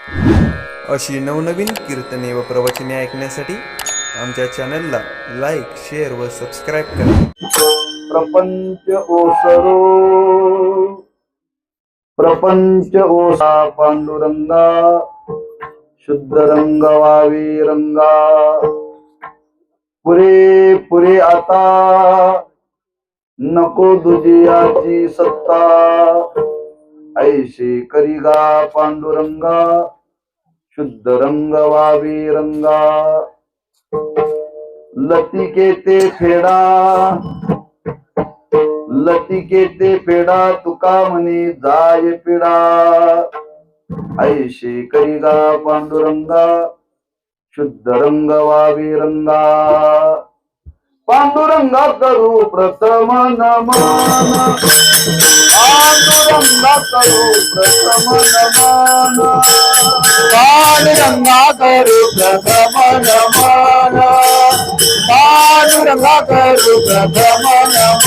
अशी नवनवीन कीर्तने व प्रवचने ऐकण्यासाठी आमच्या चॅनलला लाईक, शेअर व सबस्क्राईब करा. प्रपंच ओसरो प्रपंच ओसा पांडुरंगा शुद्ध रंग वावी रंगा पुरे पुरे आता नको दुजियाची सत्ता ऐशी करिगा पांडुरंगा शुद्ध रंग वावी रंगा लतिके ते फेडा तुका म्हणे जाय पिडा ऐशी करिगा पांडुरंगा शुद्ध रंग वावी रंगा पांडुरंगा करू प्रथम नमन पांडुरंगा करू प्रथम नमन पांडुरंगा करू प्रथम नमन पांडुरंगा करू प्रथम नमन पांडुरंगा करू प्रथम नमन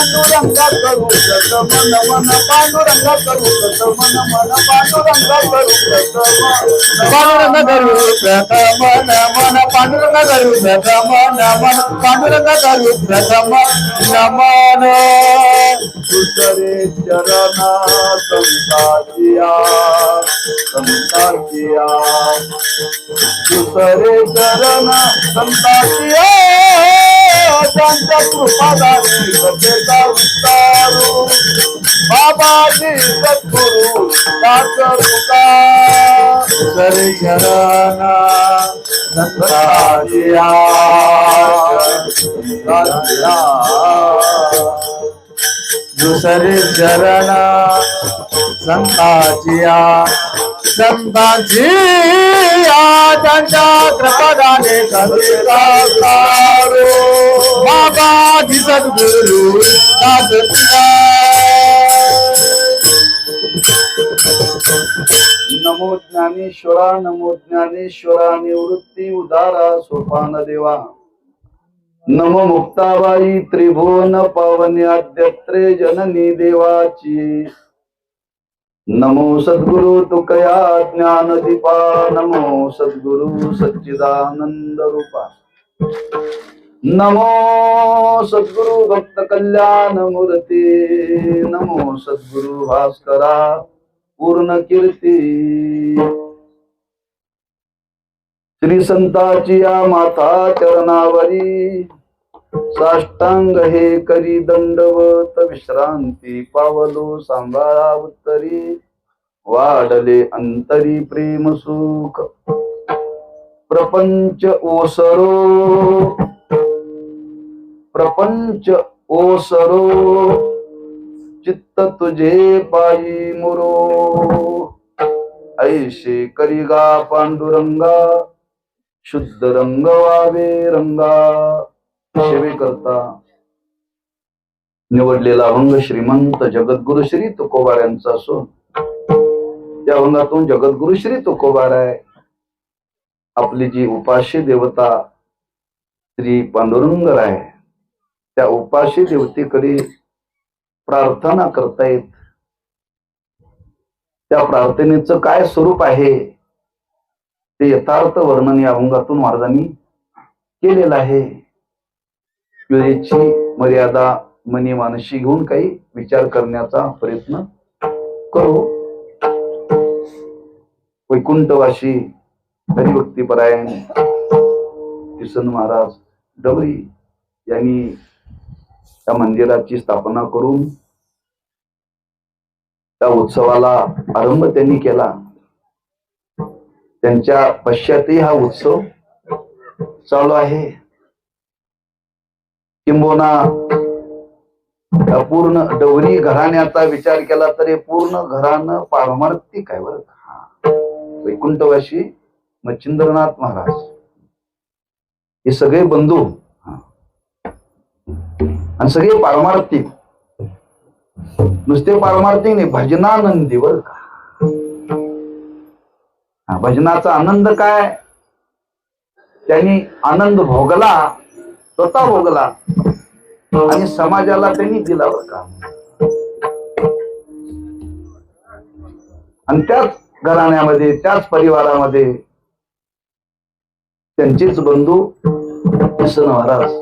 पांडुरंगा करू प्रथम नमन पांडुरंगा करू प्रथम पांडुरंगा करू प्रथम नमन पांडुरंगा करू प्रथम नमन दुसरे चरणा संताजिया दुसरे चरण संताजिया त्यांच्या कृपादारी कथेचा विस्तारू बाबाजी सद्गुरु दास तुका दुसरे चरण संताजिया दुसरे चरण संताजिया त्यांच्या कृपादाने कथेचा विस्तारू बाबाजी सद्गुरु दास तुका नमो ज्ञानेश्वरा निवृत्ती उदारा सोपान देवा नमो मुक्ताबाई त्रिभुवन पावनी आद्यत्रे जननी देवाची नमो सद्गुरु तुकया ज्ञानदीपा नमो सद्गुरु सच्चिदानंद रूपा नमो सद्गुरु भक्त कल्याण मूर्ती नमो सद्गुरु भास्करा पूर्ण कीर्ती श्री संताची या माता चरणावरी साष्टांग हे करी दंडवत विश्रांती पावलो सांभाळा उत्तरी वाढले अंतरी प्रेम सुख प्रपंच ओसरो चित्त तुझे पायी मुरो ऐशे करिगा पांडुरंगा शुद्ध रंग वावे रंगा सेवेकरता निवडलेला अभंग श्रीमंत जगद्गुरु श्री तुकोबार यांचा असून त्या अभंगातून जगद्गुरु श्री तुकोबाराय आपली जी उपास्य देवता श्री पांडुरंगराय त्या उपास्य देवतेकडे प्रार्थना करतायत. त्या प्रार्थनेचं काय स्वरूप आहे ते यथार्थ वर्णन या अभंगातून महाराजांनी केलेलं आहे. वेळेची मर्यादा मनी मानशी घेऊन काही विचार करण्याचा प्रयत्न करू. वैकुंठवासी हरिभक्तीपरायण किसन महाराज डवरी यांनी त्या मंदिराची स्थापना करून त्या उत्सवाला आरंभ त्यांनी केला. त्यांच्या पश्चातही हा उत्सव चालू आहे. किंबहुना पूर्ण डवरी घराण्याचा विचार केला तर हे पूर्ण घराणं पारमार्थिक आहे बरं. वैकुंठवासी मच्छिंद्रनाथ महाराज हे सगळे बंधू आणि सगळे पारमार्थिक. नुसते पारमार्थिक नाही, भजनानंदी बर का. भजनाचा आनंद काय, त्यांनी आनंद भोगला, स्वतः भोगला आणि समाजाला त्यांनी दिला बर का. आणि त्याच घराण्यामध्ये त्याच परिवारामध्ये त्यांचेच बंधू किसन महाराज.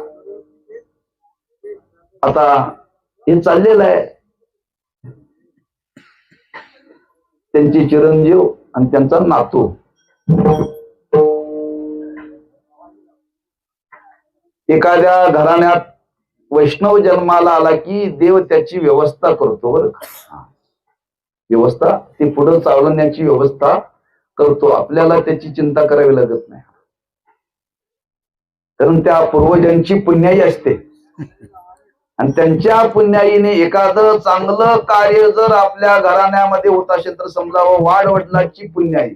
आता हे चाललेलं आहे. त्यांचे चिरंजीव आणि त्यांचा नातू. एखाद्या घराण्यात वैष्णव जन्माला आला की देव त्याची व्यवस्था करतो बरं का. व्यवस्था ती पुढे चालवण्याची व्यवस्था करतो. आपल्याला त्याची चिंता करावी लागत नाही, कारण त्या पूर्वजांची पुण्याई असते. आणि त्यांच्या पुण्याईने एखादं चांगलं कार्य जर आपल्या घराण्यामध्ये होत असेल तर समजावं वाडवडिलांची पुण्याई,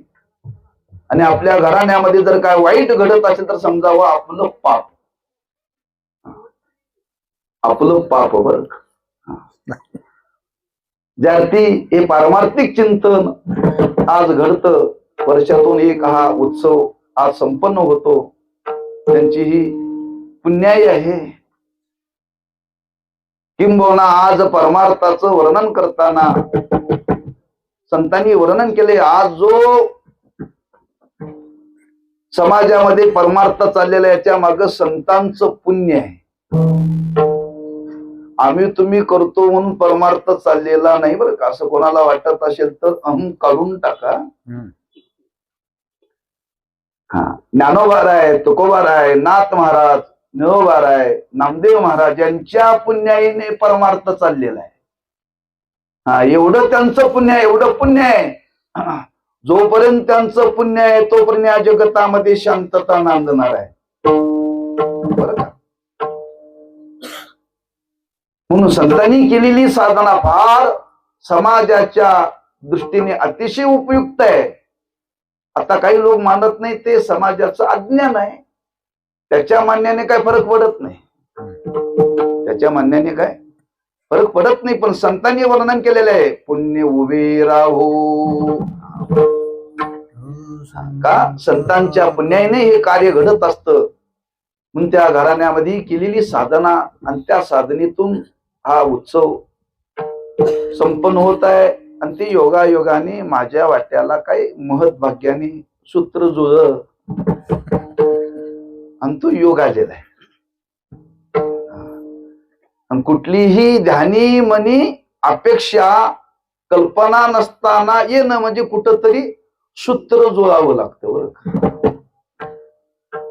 आणि आपल्या घराण्यामध्ये जर काय वाईट घडत असेल तर समजावं आपलं पाप. आपलं पाप बर. ज्यार्थी हे पारमार्थिक चिंतन आज घडतं, वर्षातून एक हा उत्सव आज संपन्न होतो, त्यांची ही पुण्याई आहे. किंबहुना आज परमार्थाचं वर्णन करताना संतांनी वर्णन केले, आज जो समाजामध्ये परमार्थ चाललेला याच्या मागे संतांचं पुण्य आहे. आम्ही तुम्ही करतो म्हणून परमार्थ चाललेला नाही बरं का. असं कोणाला वाटत असेल तर अहम काढून टाका. हा, ज्ञानोबाराय, तुकोबाराय, नाथ महाराज, निळोबाराय, नामदेव महाराज यांच्या पुण्याईने परमार्थ चाललेला आहे. हा, एवढं त्यांचं पुण्य आहे, एवढं पुण्य आहे. जोपर्यंत त्यांचं पुण्य आहे तोपर्यंत या जगतामध्ये शांतता नांदणार आहे बरं का. म्हणून संतांनी केलेली साधना फार समाजाच्या दृष्टीने अतिशय उपयुक्त आहे. आता काही लोक मानत नाही, ते समाजाचं अज्ञान आहे. त्याच्या म्हणण्याने काय फरक पडत नाही, त्याच्या म्हणण्याने काय फरक पडत नाही. पण संतांनी वर्णन केलेलं आहे, पुण्य उभे राहो. का संतांच्या पुण्याने हे कार्य घडत असतं. म्हणून त्या घराण्यामध्ये केलेली साधना आणि त्या साधनेतून हा उत्सव संपन्न होत आहे. आणि ते योगायोगाने माझ्या वाट्याला काही महत् भाग्याने सूत्र जुळ आणि तो योग आलेला आहे. आणि कुठलीही ध्यानी मनी अपेक्षा कल्पना नसताना येणं म्हणजे कुठंतरी सूत्र जुळावं लागतं बरं का.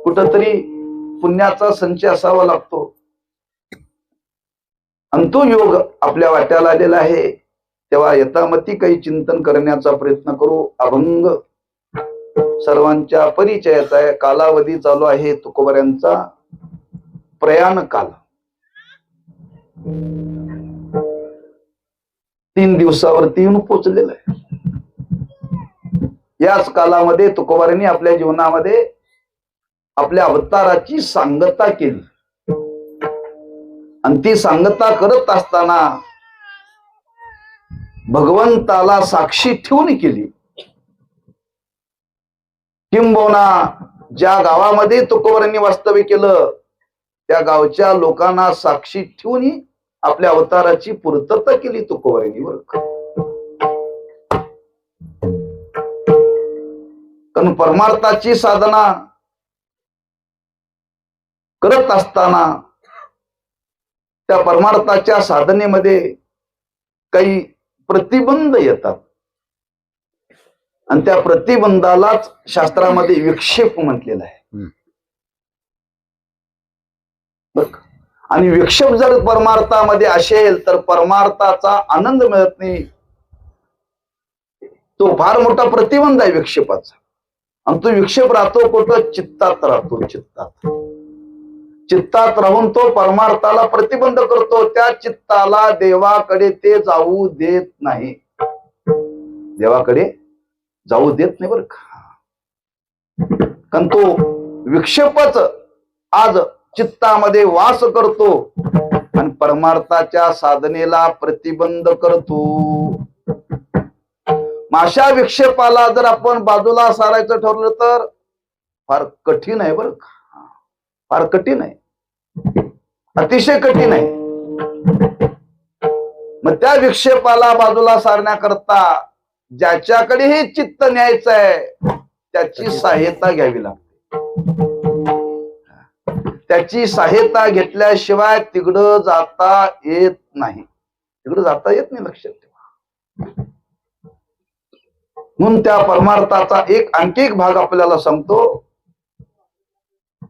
कुठंतरी पुण्याचा संच असावा लागतो. आणि तो योग आपल्या वाट्याला आलेला आहे. तेव्हा यथामती काही चिंतन करण्याचा प्रयत्न करू. अभंग सर्वांच्या परिचयाचा आहे. कालावधी चालू आहे तुकोबाऱ्यांचा प्रयाण काल. 3 दिवसावरती येऊन पोचलेला आहे. याच कालामध्ये तुकोबाऱ्यांनी आपल्या जीवनामध्ये आपल्या अवताराची सांगता केली. आणि ती सांगता करत असताना भगवंताला साक्षी ठेवून केली. किंबहुना ज्या गावामध्ये तुकोबारांनी वास्तव्य केलं त्या गावच्या लोकांना साक्षी ठेवून आपल्या अवताराची पूर्तता केली तुकोबारांनी बरं. कारण परमार्थाची साधना करत असताना त्या परमार्थाच्या साधनेमध्ये काही प्रतिबंध येतात. आणि त्या प्रतिबंधालाच शास्त्रामध्ये विक्षेप म्हटलेला आहे. आणि विक्षेप जर परमार्थामध्ये असेल तर परमार्थाचा आनंद मिळत नाही. तो फार मोठा प्रतिबंध आहे विक्षेपाचा. आणि तो विक्षेप राहतो कुठं? चित्तात राहतो. चित्तात राहून तो परमार्थाला प्रतिबंध करतो. त्या चित्ताला देवाकडे ते जाऊ देत नाही. देवाकडे जाऊ देत नाही बरं का. कारण तो विक्षेपच आज चित्तामध्ये वास करतो आणि परमार्थाच्या साधनेला प्रतिबंध करतो. अशा विक्षेपाला जर आपण बाजूला सारायचं ठरलं तर फार कठीण आहे बरं का. फार कठीण आहे, अतिशय कठीण आहे. मग त्या विक्षेपाला बाजूला सारण्याकरता ज्याच्याकडे हे चित्त न्यायचं आहे त्याची सहायता घ्यावी लागते. त्याची सहायता घेतल्याशिवाय तिकडं जाता येत नाही. तिकडं जाता येत नाही, लक्षात ठेवा. म्हणून त्या परमार्थाचा आणखी एक भाग आपल्याला सांगतो.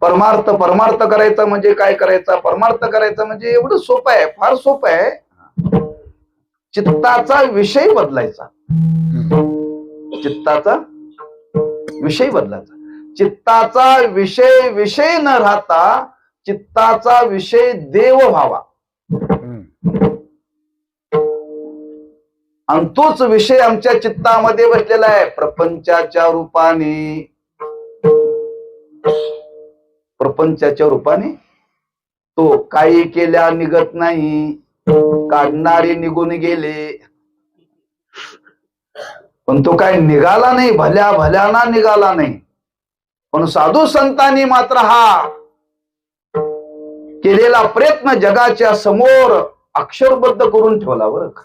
परमार्थ करायचा म्हणजे काय करायचा? परमार्थ करायचा म्हणजे एवढं सोपं आहे, फार सोपं आहे. चित्ताचा विषय बदलायचा. चित्ताचा विषय बदलायचा. चित्ताचा विषय न राहता चित्ताचा विषय देव व्हावा. आणि तोच विषय आमच्या चित्तामध्ये बसलेला आहे प्रपंचाच्या रूपाने. प्रपंचाच्या रूपाने तो काही केल्या निघत नाही, काढणारे निघून गेले. पण तो काय निघाला नाही, भल्या भल्याना निघाला नाही. पण साधू संतांनी मात्र हा केलेला प्रयत्न जगाच्या समोर अक्षरबद्ध करून ठेवला बरं का.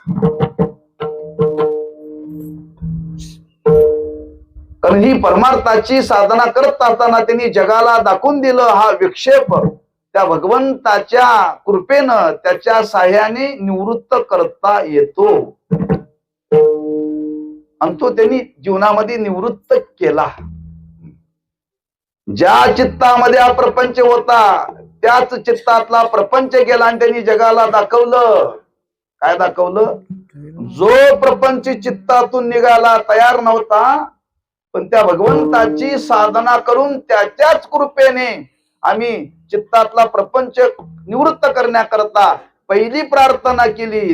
कारण ही परमार्थाची साधना करत असताना त्यांनी जगाला दाखवून दिलं हा विक्षेप त्या भगवंताच्या कृपेनं त्याच्या साह्याने निवृत्त करता येतो. आणि तो त्यांनी जीवनामध्ये निवृत्त केला. ज्या चित्तामध्ये हा प्रपंच होता त्याच चित्तातला प्रपंच गेला आणि त्यांनी जगाला दाखवलं. काय दाखवलं? जो प्रपंच चित्तातून निघायला तयार नव्हता, पण त्या भगवंताची साधना करून त्याच्याच कृपेने आम्ही चित्तातला प्रपंच निवृत्त करण्याकरता पहिली प्रार्थना केली.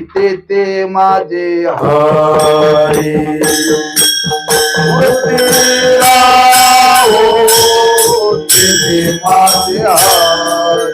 ते माझे हरी ते माझे हरी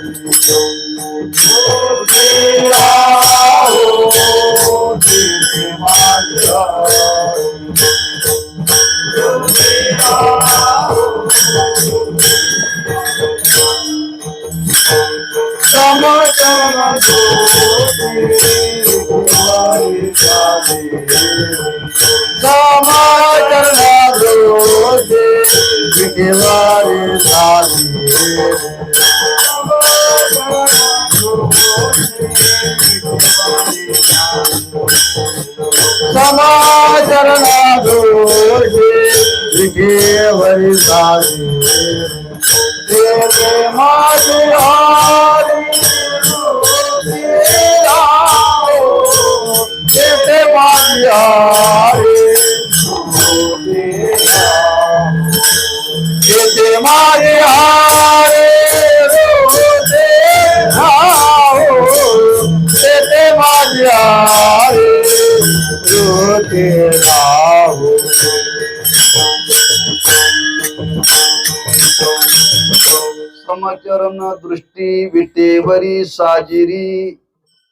समचरण दृष्टी विटेवरी साजिरी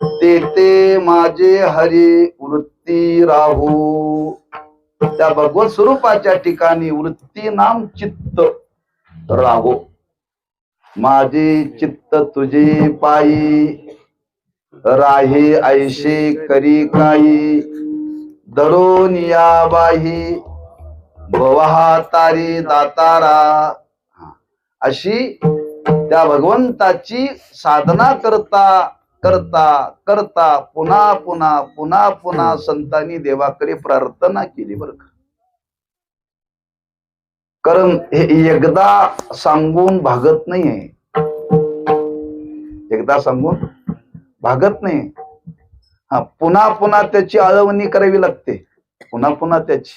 ते माझे हरी वृत्ती राहू. त्या भगवत स्वरूपाच्या ठिकाणी वृत्ती नाम चित्त राहो. माझे चित्त तुझे पायी राहे ऐशे करी काही दरोन या बाही भवहा तारी दातारा. अशी त्या भगवंताची साधना करता करता करता पुन्हा पुन्हा पुन्हा पुन्हा संतांनी देवाकडे प्रार्थना केली बरं का. कारण हे एकदा सांगून भागत नाहीये. एकदा सांगून भागत नाही. हा, पुन्हा पुन्हा त्याची आळवणी करावी लागते. पुन्हा पुन्हा त्याची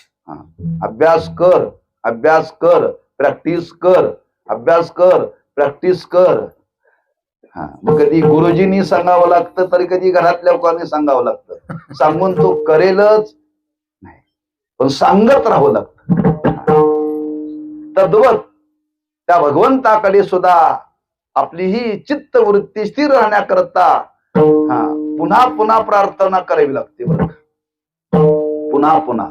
अभ्यास कर, अभ्यास कर, प्रॅक्टिस कर, अभ्यास कर, प्रॅक्टिस कर. हा, मग कधी गुरुजींनी सांगावं लागतं तर कधी घरातल्या लोकांनी सांगावं लागतं. सांगून तो करेलच नाही, पण सांगत राहावं लागतं. तद्वत त्या भगवंताकडे सुद्धा आपली ही चित्तवृत्ती स्थिर राहण्याकरता पुन्हा पुन्हा प्रार्थना करावी लागते बरं. पुन्हा पुन्हा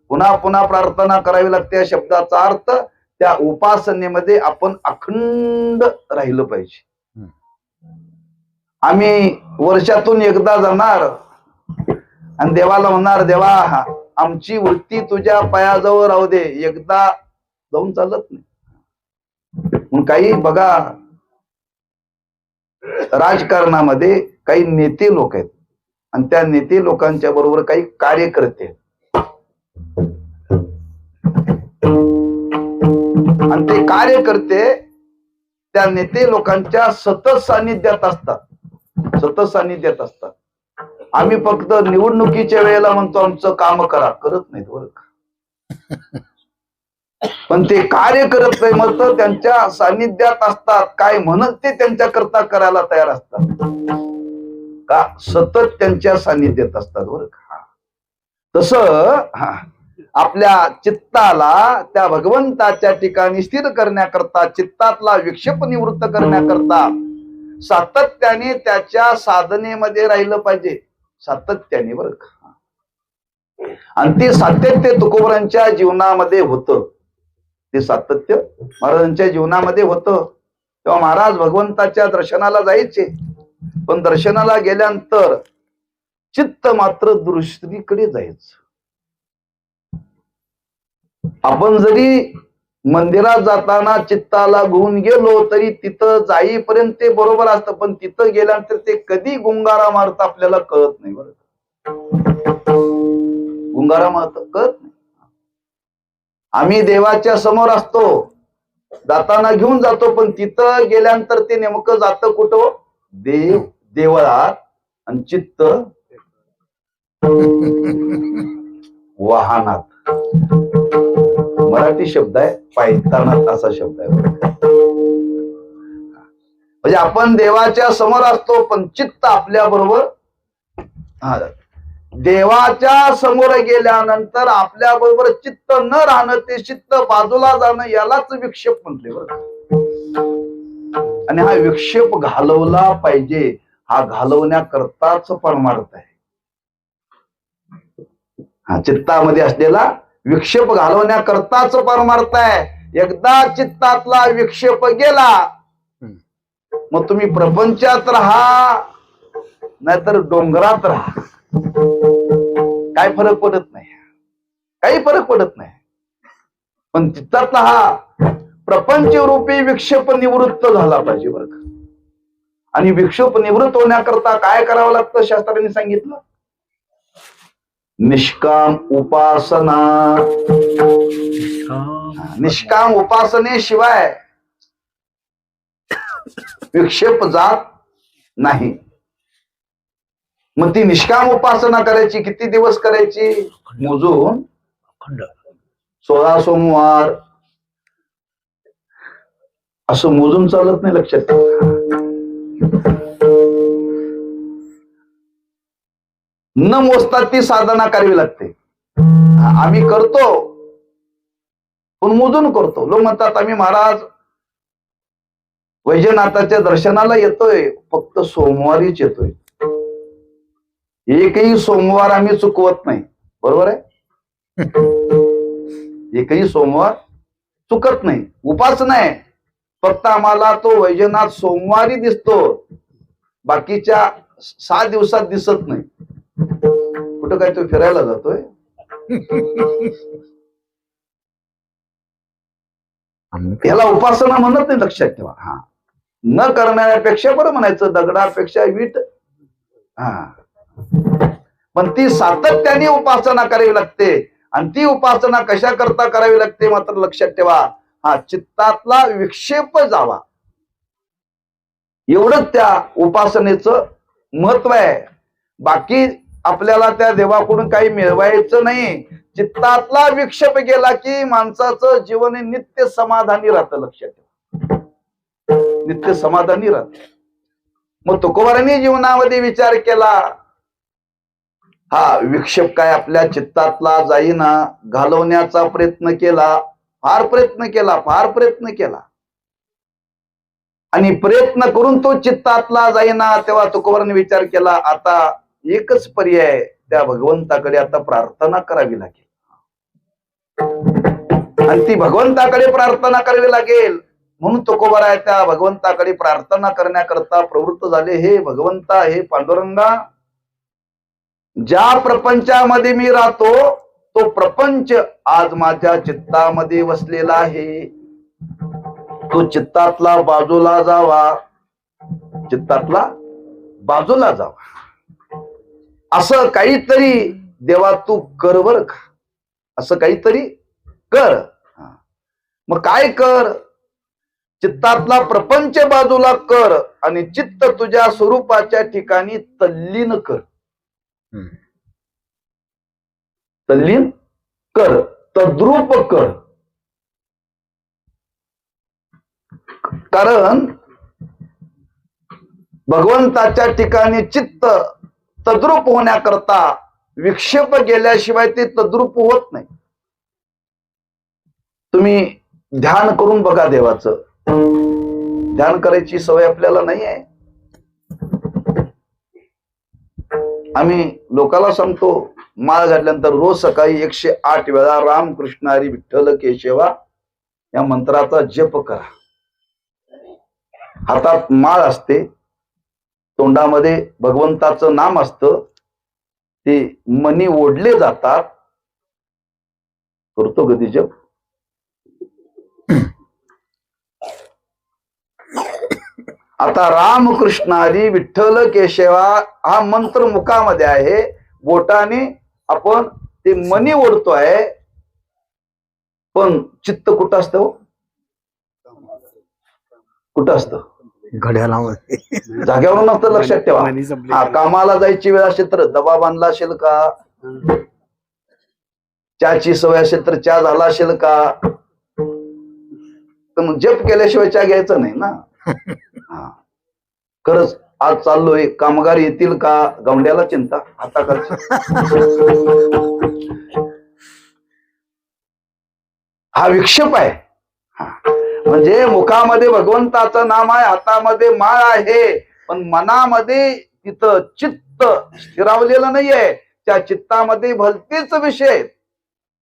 पुन्हा पुन्हा प्रार्थना करावी लागते. या शब्दाचा अर्थ त्या उपासनेमध्ये आपण अखंड राहिलं पाहिजे. आम्ही वर्षातून एकदा जाणार आणि देवाला म्हणणार, देवा आमची वृत्ती तुझ्या पायाजवळ राहू दे, एकदा जाऊन चालत नाही. मग काही बघा, राजकारणामध्ये काही नेते लोक आहेत आणि त्या नेते लोकांच्या बरोबर काही कार्यकर्ते आहेत. आणि ते कार्यकर्ते त्या नेते लोकांच्या सतत सानिध्यात असतात. आम्ही फक्त निवडणुकीच्या वेळेला म्हणतो आमचं काम करा, करत नाहीत बरं का. पण ते कार्य करत नाही, मग त्यांच्या सानिध्यात असतात, काय म्हणत ते त्यांच्या करता करायला तयार असतात का, सतत त्यांच्या सानिध्यात असतात बरं का. तसं आपल्या चित्ताला त्या भगवंताच्या ठिकाणी स्थिर करण्याकरता, चित्तातला विक्षेप निवृत्त करण्याकरता सातत्याने त्याच्या साधनेमध्ये राहिलं पाहिजे, सातत्याने बरं का. आणि ते सातत्य तुकोबरांच्या जीवनामध्ये होतं, ते सातत्य महाराजांच्या जीवनामध्ये होतं. तेव्हा महाराज भगवंताच्या दर्शनाला जायचे, पण दर्शनाला गेल्यानंतर चित्त मात्र दुसरीकडे जायचं. आपण जरी मंदिरात जाताना चित्ताला घेऊन गेलो तरी तिथं जाईपर्यंत ते बरोबर असतं, पण तिथं गेल्यानंतर ते कधी गुंगारा मारत आपल्याला कळत नाही बरं. गुंगारा मारत कळत नाही. आम्ही देवाच्या समोर असतो, जाताना घेऊन जातो, पण तिथं गेल्यानंतर ते नेमकं जातं कुठं, देवळात, आणि चित्त वाहनात. मराठी शब्द आहे पायतानात, असा शब्द आहे. म्हणजे आपण देवाच्या समोर असतो, पण चित्त आपल्या बरोबर, देवाच्या समोर गेल्यानंतर आपल्या बरोबर चित्त न राहणं, ते चित्त बाजूला जाणं, यालाच विक्षेप म्हटले बरं. आणि हा विक्षेप घालवला पाहिजे, हा घालवण्याकरताच परमार्थ आहे. हा चित्तामध्ये असलेला विक्षेप घालवण्याकरताच परमार्थ आहे. एकदा चित्तातला विक्षेप गेला, मग तुम्ही प्रपंचात राहा नाहीतर डोंगरात राहा, काय फरक पडत नाही, काही फरक पडत नाही. पण चित्तातला हा प्रपंच रूपी विक्षेप निवृत्त झाला पाहिजे बरं का. आणि विक्षेप निवृत्त होण्याकरता काय करावं लागतं, शास्त्रांनी सांगितलं, निष्काम उपासना. निष्काम उपासनेशिवाय विक्षेप जात नाही. मग ती निष्काम उपासना करायची, किती दिवस करायची, मोजून 16 सोमवार असं मोजून चालत नाही, लक्षात ठेवा. न मोजता ती साधना करावी लागते. आम्ही करतो पण मोजून करतो. लोक म्हणतात आम्ही महाराज वैजनाथाच्या दर्शनाला येतोय, फक्त सोमवारीच येतोय, एकही सोमवार आम्ही चुकवत नाही. बरोबर आहे, एकही सोमवार चुकत नाही. उपासना आहे, फक्त आम्हाला तो वैजनाथ सोमवारी दिसतो, बाकीच्या 6 दिवसात दिसत नाही. कुठं काय तो फिरायला जातोय, याला उपासना म्हणत नाही, लक्षात ठेवा. हा, न करणाऱ्यापेक्षा बरं म्हणायचं, दगडापेक्षा वीट. हा, पण ती सातत्याने उपासना करावी लागते. आणि ती उपासना कशा करता करावी लागते मात्र लक्षात ठेवा, हा चित्तातला विक्षेप जावा, एवढंच त्या उपासनेचं महत्व आहे. बाकी आपल्याला त्या देवाकडून काही मिळवायचं नाही. चित्तातला विक्षेप गेला की माणसाचं जीवन नित्य समाधानी राहतं, लक्षात ठेवा, नित्य समाधानी राहत. मग तुकोबारांनी जीवनामध्ये विचार केला, हा विक्षेप काय आपल्या चित्तातला जाईना, घालवण्याचा प्रयत्न केला, फार प्रयत्न केला, आणि प्रयत्न करून तो चित्तातला जाईना. तेव्हा तुकोबारांनी विचार केला, आता एकच पर्याय, त्या भगवंताकडे आता प्रार्थना करावी लागेल. आणि ती भगवंताकडे प्रार्थना करावी लागेल. म्हणून तुकोबाराय त्या भगवंताकडे प्रार्थना करण्याकरता प्रवृत्त झाले. हे भगवंता, हे पांडुरंगा, ज्या प्रपंचामध्ये मी राहतो तो प्रपंच आज माझ्या चित्तामध्ये वसलेला आहे. तो चित्तातला बाजूला जावा, चित्तातला बाजूला जावा. असं काहीतरी देवा तू कर बर का, असं काहीतरी कर. मग काय कर? चित्तातला प्रपंच बाजूला कर आणि चित्त तुझ्या स्वरूपाच्या ठिकाणी तल्लीन कर. तल्लीन कर, तद्रूप कर. कारण भगवंताच्या ठिकाणी चित्त तद्रूप होण्याकरता विक्षेप गेल्याशिवाय ते तद्रूप होत नाही. तुम्ही ध्यान करून बघा देवाचं. ध्यान करायची सवय आपल्याला नाही आहे. आम्ही लोकाला सांगतो, माळ घातल्यानंतर रोज सकाळी 108 वेळा राम कृष्ण हरी विठ्ठल केशवा या मंत्राचा जप करा. हातात माळ असते, तोंडामध्ये भगवंताचं नाम असतं, ते मनी ओढले जातात. करतो कधी जप? आता राम कृष्ण हरी विठ्ठल केशवा हा मंत्र मुखामध्ये आहे, बोटाने आपण ते मनी ओढतोय, पण चित्त कुठं असतं? कुठं असतं? घड्याळामध्ये. जाग्यावर नसतं, लक्षात ठेवा. हा, कामाला जायची वेळ असेल तर डबा बांधला असेल का? चहाची सवय असेल तर चहा झाला असेल का? पण जप केल्याशिवाय चहा घ्यायचं नाही ना. हा, खरंच आज चाललोय, कामगार येतील का? गवंड्याला चिंता, हाताकडची. हा विक्षेप आहे. म्हणजे मुखामध्ये भगवंताचं नाम आहे, हातामध्ये माळ आहे, पण मनामध्ये तिथं चित्त स्थिरावलेलं नाहीये. त्या चित्तामध्ये भलतेच विषय,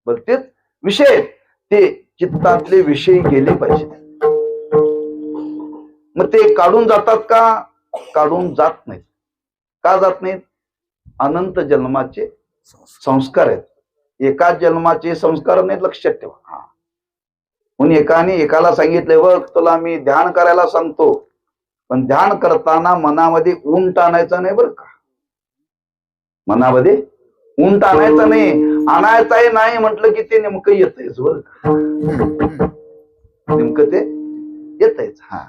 भलतेच विषय, ते चित्तातले विषय गेले पाहिजे. मग ते काढून जातात का? काढून जात नाहीत. का जात नाहीत? अनंत जन्माचे संस्कार आहेत. एकाच जन्माचे संस्कार नाहीत, लक्षात ठेवा. म्हणून एकाने एकाला सांगितले, बघ तुला मी ध्यान करायला सांगतो, पण ध्यान करताना मनामध्ये उंट आणायचं नाही बरं का. मनामध्ये उंट आणायचं नाही. आणायचाही नाही म्हटलं की ते नेमकं येतच बरं का. नेमकं ते येतच. हा,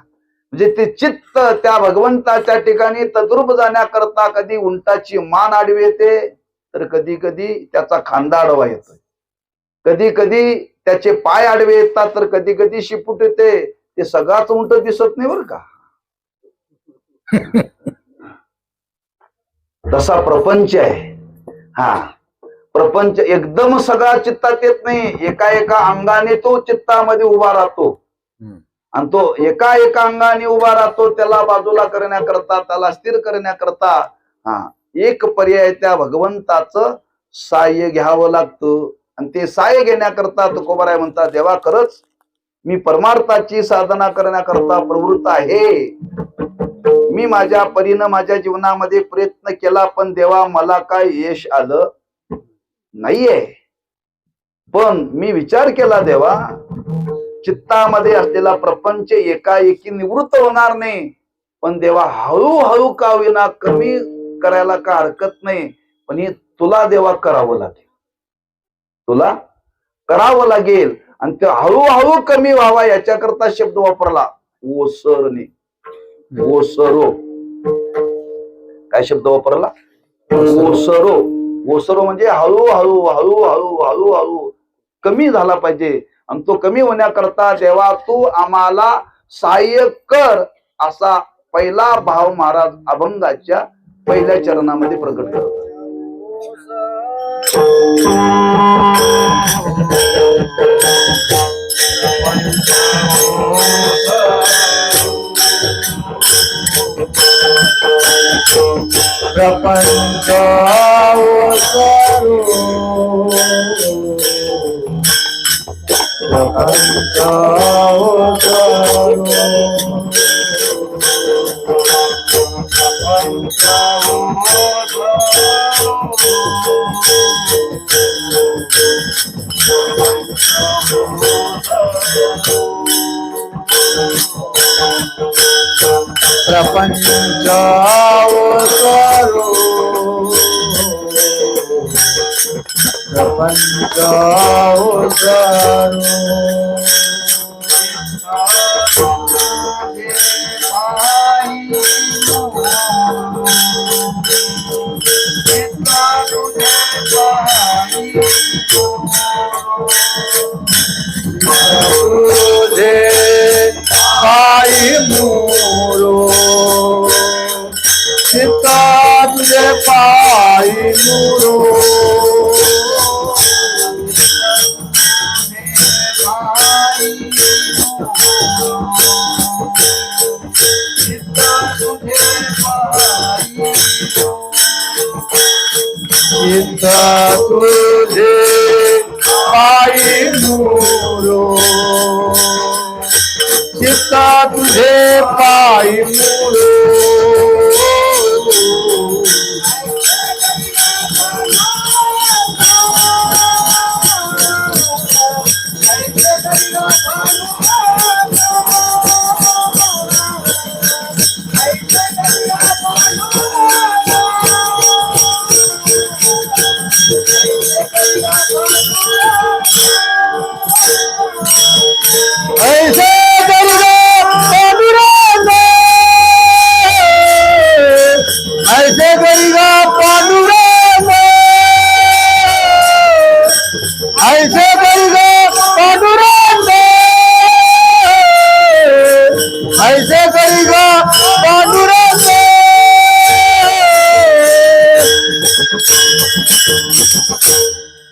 म्हणजे ते चित्त त्या भगवंताच्या ठिकाणी तद्रूप जाण्याकरता कधी उंटाची मान आडवी येते, तर कधी कधी त्याचा खांदा आडवा येतोय, कधी कधी त्याचे पाय आडवे येतात, तर कधी कधी शिपूट येते. ते सगळाच उंट दिसत नाही बरं का. तसा प्रपंच आहे. हा, प्रपंच एकदम सगळा चित्तात येत नाही. एका एका अंगाने तो चित्तामध्ये उभा राहतो, आणि तो एका एका अंगाने उभा राहतो. त्याला बाजूला करण्याकरता, त्याला स्थिर करण्याकरता एक पर्याय त्या भगवंताचं साह्य घ्यावं लागतं. आणि ते साह्य घेण्याकरता तुकोबाराय म्हणतात, देवा खरंच मी परमार्थाची साधना करण्याकरता प्रवृत्त आहे. मी माझ्या परीनं माझ्या जीवनामध्ये प्रयत्न केला, पण देवा मला काय यश आलं नाहीये. पण मी विचार केला देवा, चित्तामध्ये असलेला प्रपंच एकाएकी निवृत्त होणार नाही, पण देवा हळूहळू का विना कमी करायला का हरकत नाही. पण हे तुला देवा करावं लागेल, तुला करावं लागेल. आणि ते हळूहळू कमी व्हावा याच्याकरता शब्द वापरला, ओसरणे. ओसरो, काय शब्द वापरला? ओसरो. ओसरो म्हणजे हळूहळू हळूहळू हळूहळू कमी झाला पाहिजे. आणि तो कमी होण्याकरता देवा तू आम्हाला सहाय्य कर, असा पहिला भाव महाराज अभंगाच्या पहिल्या चरणामध्ये प्रकट करतात. प्रपंच प्रपंच प्रपंच अवसरो प्रपंच अवसरो तुझे पाई मोरो चित्ता तुझे पाई मोरो चित्ता तुझे पाई मोरो चित्ता तुझे पाई मोरो ऐसे करेगा पांडुरंग ऐसे करेगा पांडुरंग ऐसे करेगा पांडुरंग ऐसे करेगा पांडुरंग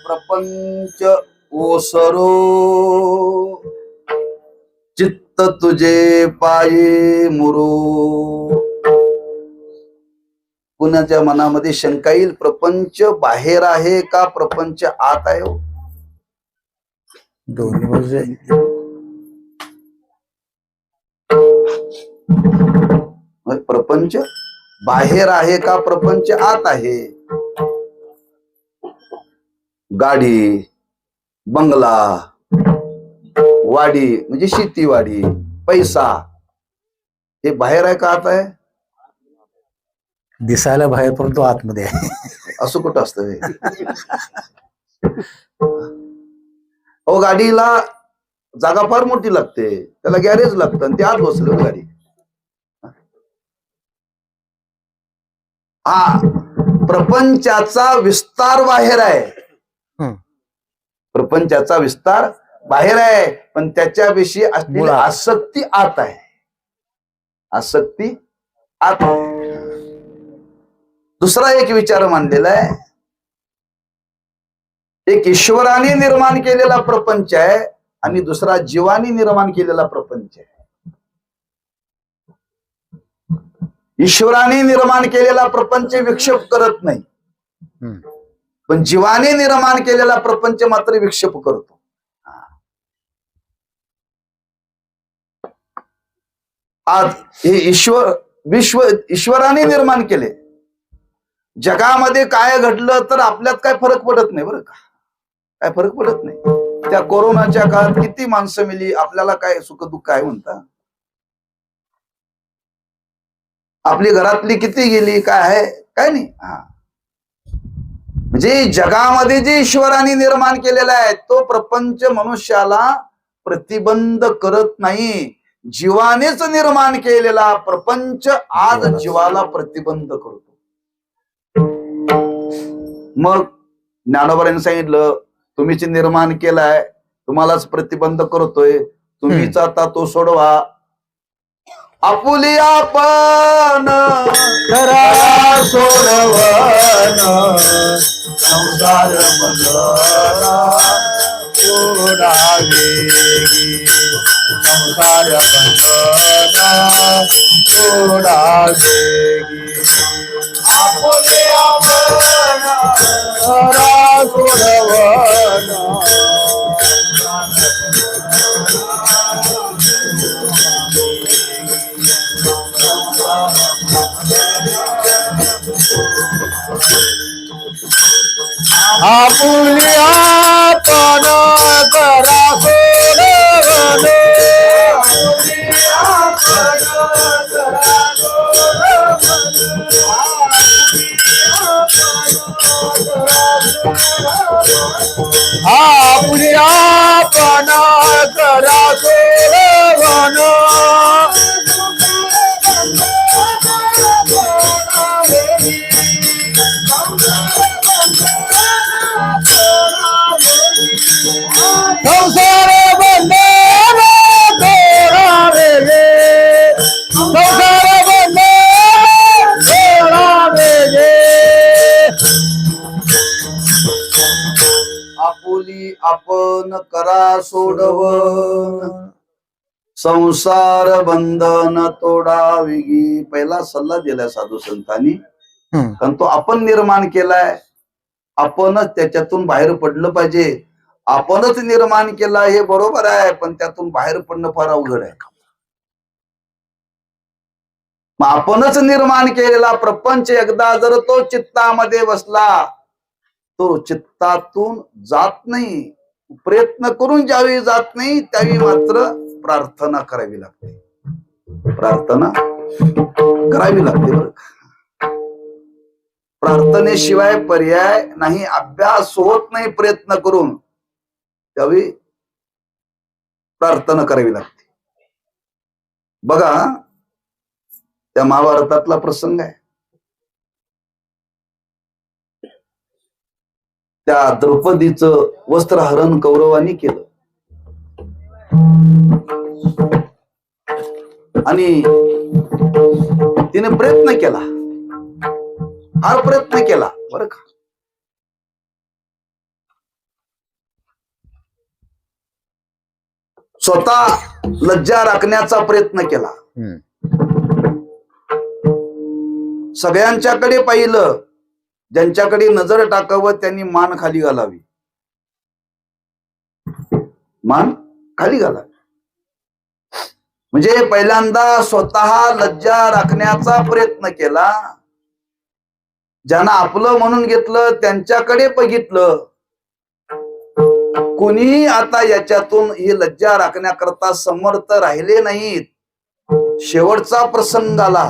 प्रपंच ओसरो चित्त तुझे पायी मुरो. कुणाच्या मनामध्ये शंका येईल, प्रपंच बाहेर आहे का प्रपंच आत आहे हो? दोन्ही बाजू आहे. प्रपंच बाहेर आहे का प्रपंच आत आहे? गाडी, बंगला, वाडी म्हणजे शेतीवाडी, पैसा हे बाहेर आहे का आत आहे? दिसायला बाहेर परंतु आतमध्ये आहे. असं कुठं असतं हे? अहो गाडीला जागा फार मोठी लागते, त्याला गॅरेज लागतं आणि ते आत बसलं गाडी. हा प्रपंचाचा विस्तार बाहेर आहे, प्रपंचाचा विस्तार बाहेर आहे, पण त्याच्याविषयी असलेली आसक्ती आत आहे, आसक्ती आत आहे. दुसरा एक विचार मांडलेला आहे, एक ईश्वराने निर्माण केलेला प्रपंच आहे आणि दुसरा जीवाने निर्माण केलेला प्रपंच आहे. ईश्वराने निर्माण केलेला प्रपंच विक्षेप करत नाही, पण जीवाने निर्माण केलेला प्रपंच मात्र विक्षेप करतो. आज हे ईश्वराने निर्माण केले. जगामध्ये काय घडलं तर आपल्यात काय फरक पडत नाही, बरं का, काय फरक पडत नाही. त्या कोरोनाच्या काळात किती माणसं मेली, आपल्याला काय सुख दुःख काय म्हणता? आपली घरातली किती गेली, काय आहे, काय नाही. म्हणजे जगामध्ये जे ईश्वराने निर्माण केलेला आहे तो प्रपंच मनुष्याला प्रतिबंध करत नाही. जीवानेच निर्माण केलेला प्रपंच आज जीवाला प्रतिबंध करतो. मग ज्ञानोबांनी सांगितलं, तुम्हीच निर्माण केलाय, तुम्हालाच प्रतिबंध करतोय, तुम्हीच आता तो सोडवा. आपुली आपण करा सोडवन संसार बंधना सोडावे, संसार बंधना सोडावे. आपुली आपण करा सोडवन आपुलिया पण करा सोडवन आपुलिया पण करा सोडवन संसार बंधन तोडावे गे संसार बंधन तोडावे गे आपुली आपण करा सोडवन संसार बंधन तोडाविगी. पहिला सल्ला दिलाय साधू संतांनी, कारण तो आपण निर्माण केलाय, आपणच त्याच्यातून बाहेर पडलं पाहिजे. आपणच निर्माण केला हे बरोबर आहे, पण त्यातून बाहेर पडणं फार अवघड आहे. मग आपणच निर्माण केलेला प्रपंच एकदा जर तो चित्तामध्ये बसला, तो चित्तातून जात नाही. प्रयत्न करून ज्यावेळी जात नाही त्यावेळी मात्र प्रार्थना करावी लागते. प्रार्थना करावी लागते बरं. प्रार्थनेशिवाय पर्याय नाही. अभ्यास होत नाही प्रयत्न करून, त्यावेळी प्रार्थना करावी लागते. बघा, त्या महाभारतातला प्रसंग आहे. त्या द्रौपदीचं वस्त्रहरण कौरवांनी केलं आणि तिने प्रयत्न केला, फार प्रयत्न केला बरं का. स्वतः लज्जा राखण्याचा प्रयत्न केला. सगळ्यांच्याकडे पाहिलं, ज्यांच्याकडे नजर टाकावं त्यांनी मान खाली घालावी, मान खाली घालावी. म्हणजे पहिल्यांदा स्वतः लज्जा राखण्याचा प्रयत्न केला. ज्यांना आपलं म्हणून घेतलं त्यांच्याकडे बघितलं. कोणी आता याच्यातून ही लज्जा राखण्याकरता समर्थ राहिले नाहीत. शेवटचा प्रसंग आला.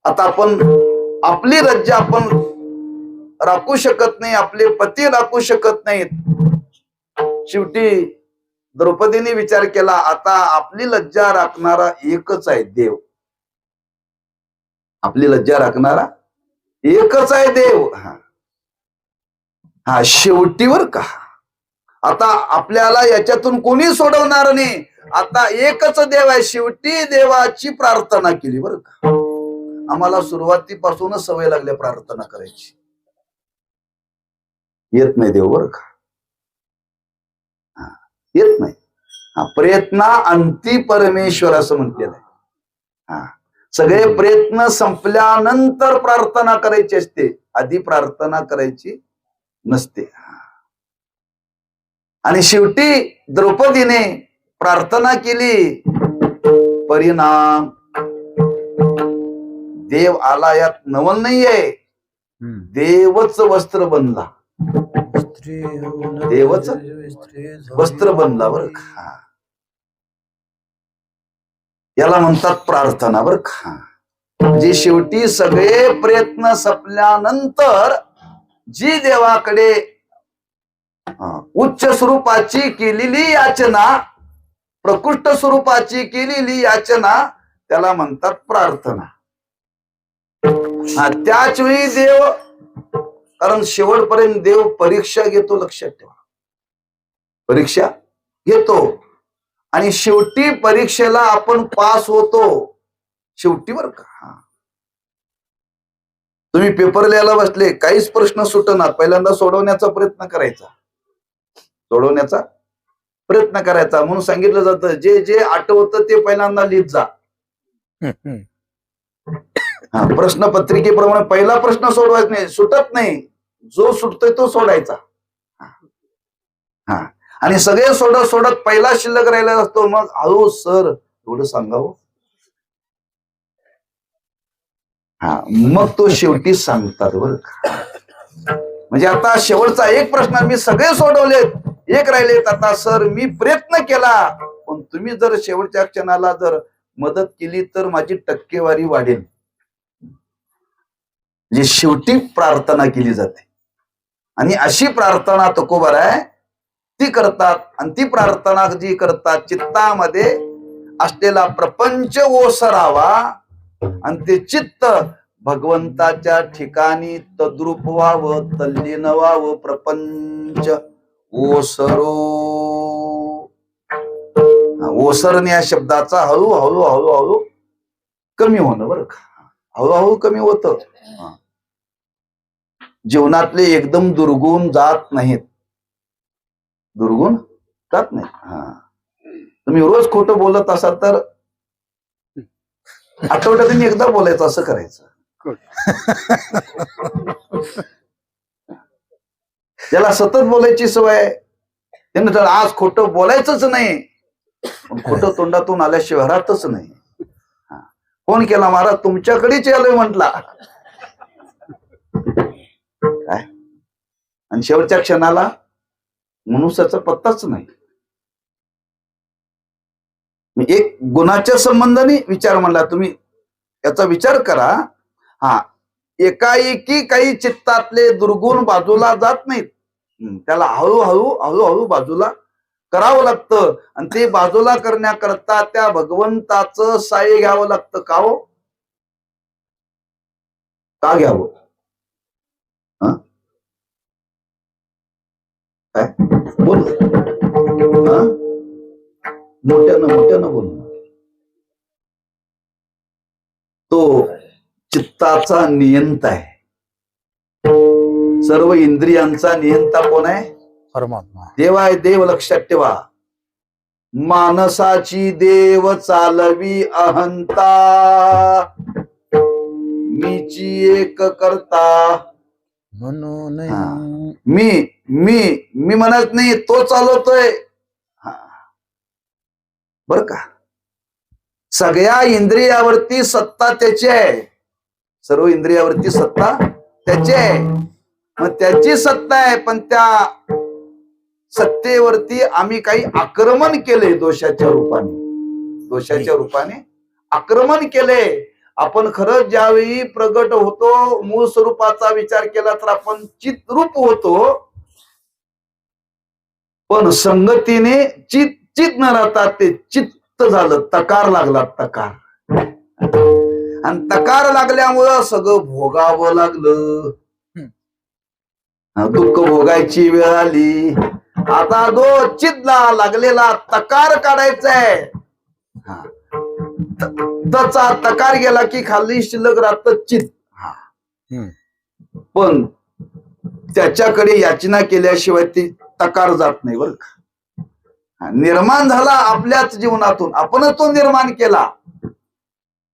आता आपण आपली लज्जा आपण राखू शकत नाही, आपले पती राखू शकत नाहीत. शेवटी द्रौपदीने विचार केला, आता आपली लज्जा राखणारा एकच आहे, देव. आपली लज्जा राखणारा एकच आहे, देव. हा शेवटीवर का आता आपल्याला याच्यातून कोणी सोडवणार नाही. आता एकच देव आहे. शेवटी देवाची प्रार्थना केली बरं का. आम्हाला सुरुवातीपासूनच सवय लागल्या प्रार्थना करायची. येत नाही देव बरं का, येत नाही. प्रयत्न अंती परमेश्वर असं म्हटलेलं आहे. सगळे प्रयत्न संपल्यानंतर प्रार्थना करायची असते, आधी प्रार्थना करायची नसते. आणि शेवटी द्रौपदीने प्रार्थना केली. परिणाम देव आला, यात नवल नाहीये. देवच वस्त्र बनला, देवच वस्त्र बनला बरं का. याला म्हणतात प्रार्थना बरं का. म्हणजे शेवटी सगळे प्रयत्न संपल्यानंतर जी देवाकडे उच्च स्वरूपाची केलेली याचना, प्रकृष्ट स्वरूपाची केलेली याचना, त्याला म्हणतात प्रार्थना. त्याच वेळी देव, कारण शेवटपर्यंत देव परीक्षा घेतो, लक्षात ठेवा. परीक्षा घेतो आणि शेवटी परीक्षेला आपण पास होतो. शेवटी बरं का. तुम्ही पेपर लिहायला बसले, काहीच प्रश्न सुटणार, पहिल्यांदा सोडवण्याचा प्रयत्न करायचा, सोडवण्याचा प्रयत्न करायचा. म्हणून सांगितलं जातं, जे जे आठवतं ते पहिल्यांदा लिहित जा. प्रश्नपत्रिकेप्रमाणे पहिला प्रश्न सोडवायचा नाही, सुटत नाही, जो सुटतोय तो सोडायचा. आणि सगळे सोडत सोडत पहिला शिल्लक राहिला असतो. मग हळू सर एवढं सांगावं, मग तो शेवटी सांगतात बरं का. म्हणजे आता शेवटचा एक प्रश्न मी सगळे सोडवलेत, एक राहिलेत. आता सर मी प्रयत्न केला, पण तुम्ही जर शेवटच्या क्षणाला जर मदत केली तर माझी टक्केवारी वाढेल. जे शेवटी प्रार्थना केली जाते आणि अशी प्रार्थना तुकोबर आहे ती करतात. आणि ती प्रार्थना जी करतात, चित्तामध्ये असलेला प्रपंच ओसरावा आणि ते चित्त भगवंताच्या ठिकाणी तद्रूप व्हावं, तल्लीन व्हावं. प्रपंच ओसरो. ओसरणे या शब्दाचा हळूहळू हळूहळू कमी होणं बरं का, हळूहळू कमी होतं. जीवनातले एकदम दुर्गुण जात नाहीत, दुर्गुण जात नाही. तुम्ही रोज खोटं बोलत असाल तर आठवड्यातून एकदा बोलायचं, असं करायचं. ज्याला सतत बोलायची सवय आहे त्यानं तर आज खोटं बोलायचंच नाही, खोटं तोंडातून आल्याशिवाय राहतच नाही. फोन केला, महाराज तुमच्याकडेच आलोय म्हटला काय, आणि शेवटच्या क्षणाला मनुष्याचा पत्ताच नाही. एक गुणाच्या संबंधाने विचार म्हणला, तुम्ही याचा विचार करा. एकाएकी काही चित्तातले दुर्गुण बाजूला जात नाहीत, त्याला हळूहळू हळूहळू बाजूला करावं लागतं. आणि ते बाजूला करण्याकरता त्या भगवंताचं साह्य घ्यावं लागतं. का हो, का घ्यावं? काय बोल, मोठ्यानं बोल. तो चित्ताचा नियंता आहे, सर्व इंद्रियांचा नियंता कोण आहे? परमात्मा. देव आहे. देव लक्षात ठेवा. मानसाची देव चालवी अहंता, मीची एक करता. म्हणून मी म्हणत नाही, तो चालवतोय. बर का, सगळ्या इंद्रियावरती सत्ता त्याची आहे, सर्व इंद्रियावरती सत्ता त्याची आहे. मग त्याची सत्ता आहे, पण त्या सत्तेवरती आम्ही काही आक्रमण केले, दोषाच्या रूपाने आक्रमण केले. आपण खरंच ज्यावेळी प्रगट होतो, मूळ स्वरूपाचा विचार केला तर आपण चित्रूप होतो. पण संगतीने चित न राहता ते चित्त झालं, तकार लागला, तकार. आणि तकार लागल्यामुळं सगळं भोगावं लागलं, दुःख भोगायची वेळ आली. आता जो चित्तला लागलेला तकार काढायचा आहे, त्याचा तकार गेला की खाली शिल्लक राहत चित्त. पण त्याच्याकडे याचना केल्याशिवाय ती तकार जात नाही बरं का. निर्माण झाला आपल्याच जीवनातून, आपणच तो निर्माण केला,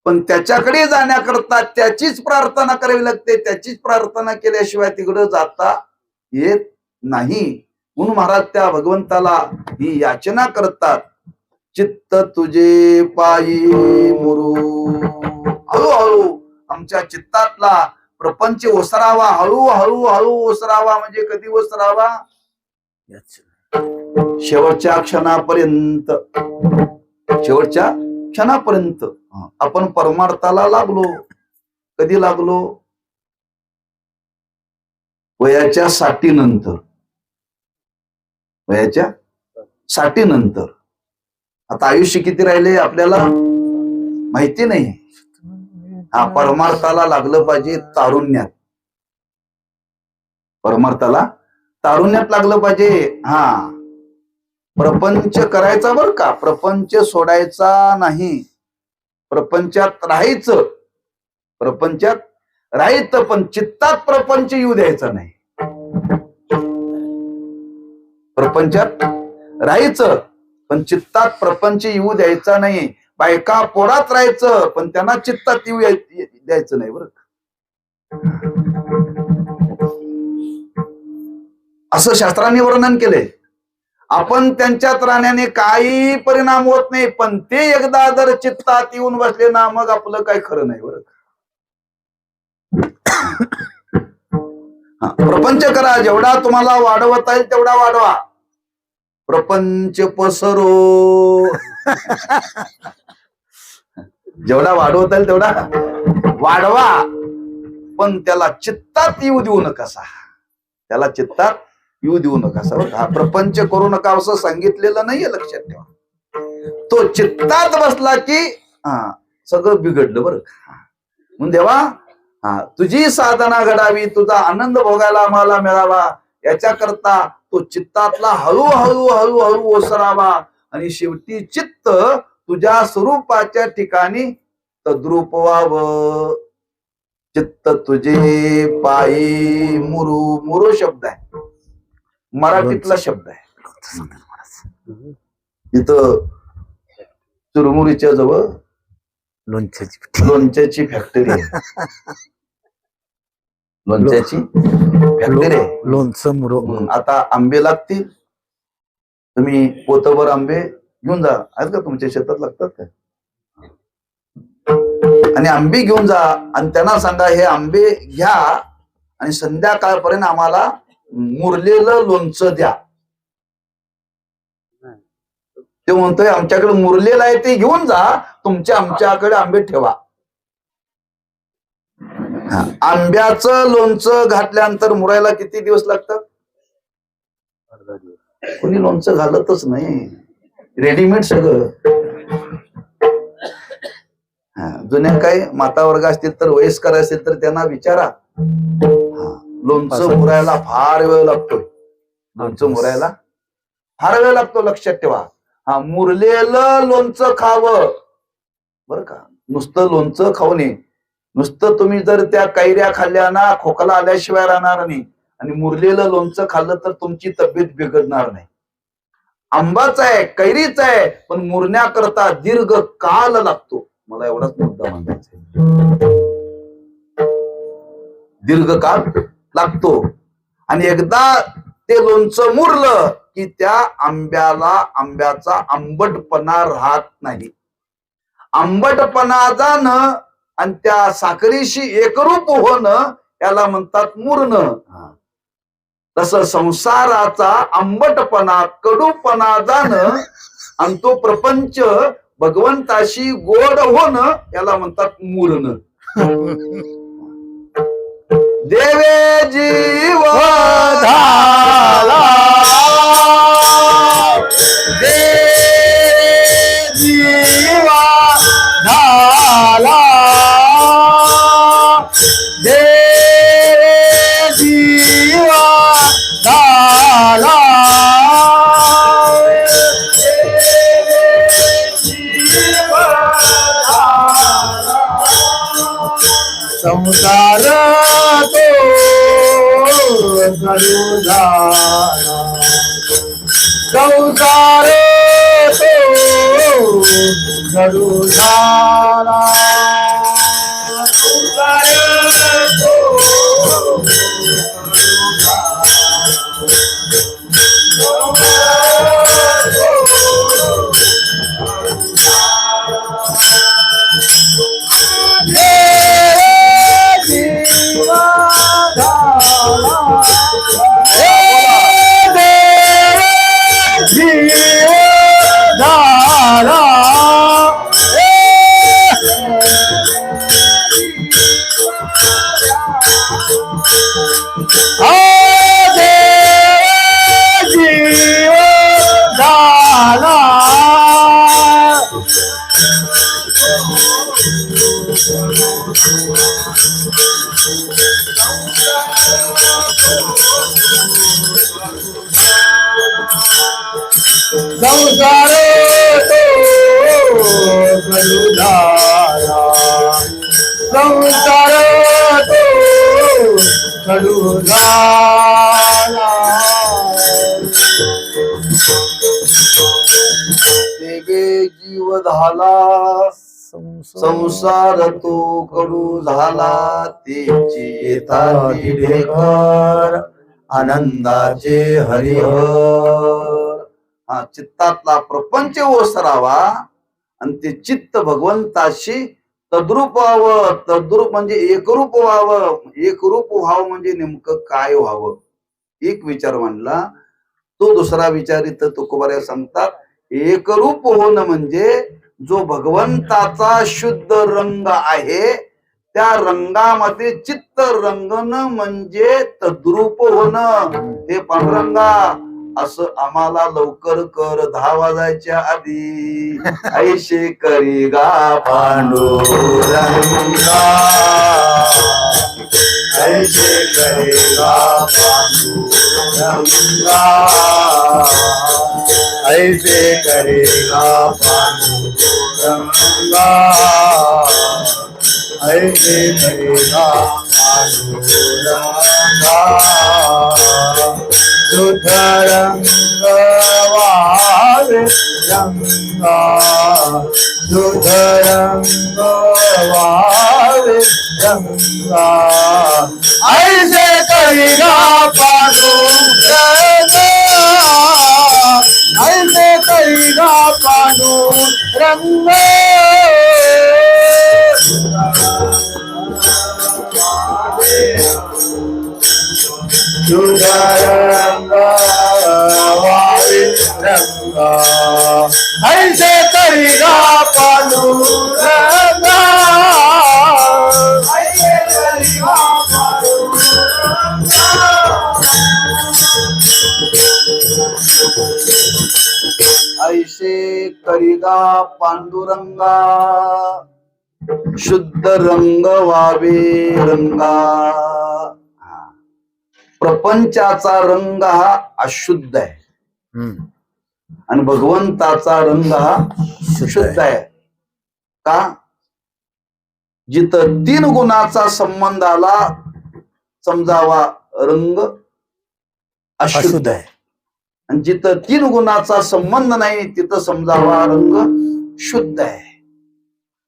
पण त्याच्याकडे जाण्याकरता त्याचीच प्रार्थना करावी लागते. त्याचीच प्रार्थना केल्याशिवाय तिकडं जाता येत नाही. म्हणून महाराज त्या भगवंताला ही याचना करतात, चित्त तुझे पायी मुरू. हळूहळू आमच्या चित्तातला प्रपंच ओसरावा, हळूहळू हळू ओसरावा. म्हणजे कधी ओसरावा? शेवटच्या क्षणापर्यंत. शेवटच्या क्षणापर्यंत आपण परमार्थाला लागलो. कधी लागलो? वयाच्या 60 नंतर. वयाच्या 60 नंतर. आता आयुष्य किती राहिले आपल्याला माहिती नाही. परमार्थाला लागलं पाहिजे तारुण्यात. परमार्थाला तारुण्यात लागलं पाहिजे. प्रपंच करायचा बर का, प्रपंच सोडायचा नाही. प्रपंचात राहायचं, प्रपंचात राहायचं, पण चित्तात प्रपंच येऊ द्यायचा नाही. प्रपंचात राहायचं, पण चित्तात प्रपंच येऊ द्यायचा नाही. बायका पोरात राहायचं, पण त्यांना चित्तात येऊ द्यायचं नाही बरं. असं शास्त्रांनी वर्णन केलंय. आपण त्यांच्यात राहण्याने काही परिणाम होत नाही, पण ते एकदा जर चित्तात येऊन बसले ना, मग आपलं काही खरं नाही बरं. प्रपंच करा, जेवढा तुम्हाला वाढवता येईल तेवढा वाढवा. प्रपंच पसरो. जेवढा वाढवता येईल तेवढा वाढवा, पण त्याला चित्तात येऊ देऊ नकासा. त्याला चित्तात येऊ देऊ नकासा. हा प्रपंच करू नका असं सांगितलेलं नाहीये, लक्षात ठेवा. तो चित्तात बसला की सगळं बिघडलं बरं. म्हणून देवा तुझी साधना घडावी, तुझा आनंद भोगायला आम्हाला मिळावा, याच्याकरता तो चित्तातला हळूहळू हळूहळू ओसरावा आणि शेवटी चित्त तुझ्या स्वरूपाच्या ठिकाणी तद्रूप व्हावं. चित्त तुझे पायी मुरु. मुरु शब्द आहे, मराठीतला शब्द आहे. इथं चुरमुरीच्या जवळ लोणच्याची फॅक्टरी आहे. लोणच्याची फॅक्टरी आहे. लोणचं मुरो. आता आंबे लागतील, तुम्ही पोतभर आंबे घेऊन जा. आहेत का तुमच्या शेतात, लागतात का? आणि आंबे घेऊन जा आणि त्यांना सांगा हे आंबे घ्या आणि संध्याकाळपर्यंत आम्हाला मुरलेलं लोणचं द्या. ते म्हणतोय आमच्याकडे मुरलेलं आहे ते घेऊन जा, आमच्याकडे आंबे ठेवा. आंब्याचं लोणचं घातल्यानंतर मुरायला किती दिवस लागतात? कोणी लोणचं घालतच नाही, रेडीमेड सगळं. जुन्या काही माता वर्ग असतील तर, वयस्कर असेल तर त्यांना विचारा. लोणचं मुरायला फार वेळ लागतोय. लोणचं मुरायला फार वेळ लागतो, लक्षात ठेवा. मुरलेलं लोणचं खावं बरं का. नुसतं लोणचं खाऊ नये. नुसतं तुम्ही जर त्या कैऱ्या खाल्ल्या ना, खोकला आल्याशिवाय राहणार नाही. आणि मुरलेलं लोणचं खाल्लं तर तुमची तब्येत बिघडणार नाही. आंबाच आहे, कैरीच आहे, पण मुरण्याकरता दीर्घ काल लागतो. मला एवढाच मुद्दा मांडायचा. दीर्घ काल लागतो. आणि एकदा ते लोणचं मुरलं की त्या आंब्याचा आंबटपणा राहत नाही. आंबटपणा जाणं आणि त्या साखरेशी एकरूप होणं याला म्हणतात मुरणं. तसं संसाराचा आंबटपणा, कडूपणा जाणं आणि तो प्रपंच भगवंताशी गोड होणं याला म्हणतात मुरणं. देवे जीव धाला, देवे जीवा धाला, देवे जीवा धाला, संसार तो करू झाला, संसार तो करू झाला, संसार तो संसार तो कलुधारा, संसार तो कलुधारा, देवे जीव झाला, संसार तो कडू झाला, तेची येताती ढेकर आनंदाचे हरिहर. चित्तातला प्रपंच ओसरावा आणि ते चित्त भगवंताशी तद्रूप व्हावं. तद्रूप म्हणजे एकरूप व्हावं. एकरूप व्हावं म्हणजे नेमकं काय व्हावं? एक विचार मांडला. तो दुसरा विचार इथं तुकोबाऱ्या सांगतात. एकरूप होणं म्हणजे जो भगवंताचा शुद्ध रंग आहे त्या रंगामध्ये चित्त रंगणं म्हणजे तद्रूप होणं. हे पांडुरंगा असं आम्हाला लवकर कर 10 वाजायच्या आधी. ऐशे करी गा पांडुरंगा, ऐशे करी गा पांडुरंगा, ऐसे करेगा पांडुरंगा, ऐसे करेगा पांडुरंगा. शुद्ध रंग वावे रंगा, शुद्ध रंग वावे रंगा, ऐसे करेगा पांडुरंगा, ऐसे करेगा पांडुरंग. शुद्ध रंग वावे रंगा, ऐसे करेगा पांडुरंग, ऐसे करेगा पांडुरंग. ऐसे करिगा पांडुरंगा, शुद्ध रंग वावे रंगा. प्रपंचाचा रंग हा अशुद्ध आहे आणि भगवंताचा रंग हा शुद्ध आहे. का? जिथं 3 गुणाचा संबंध आला समजावा रंग अशुद्ध आहे आणि जिथं 3 गुणाचा संबंध नाही तिथं समजावा रंग शुद्ध आहे.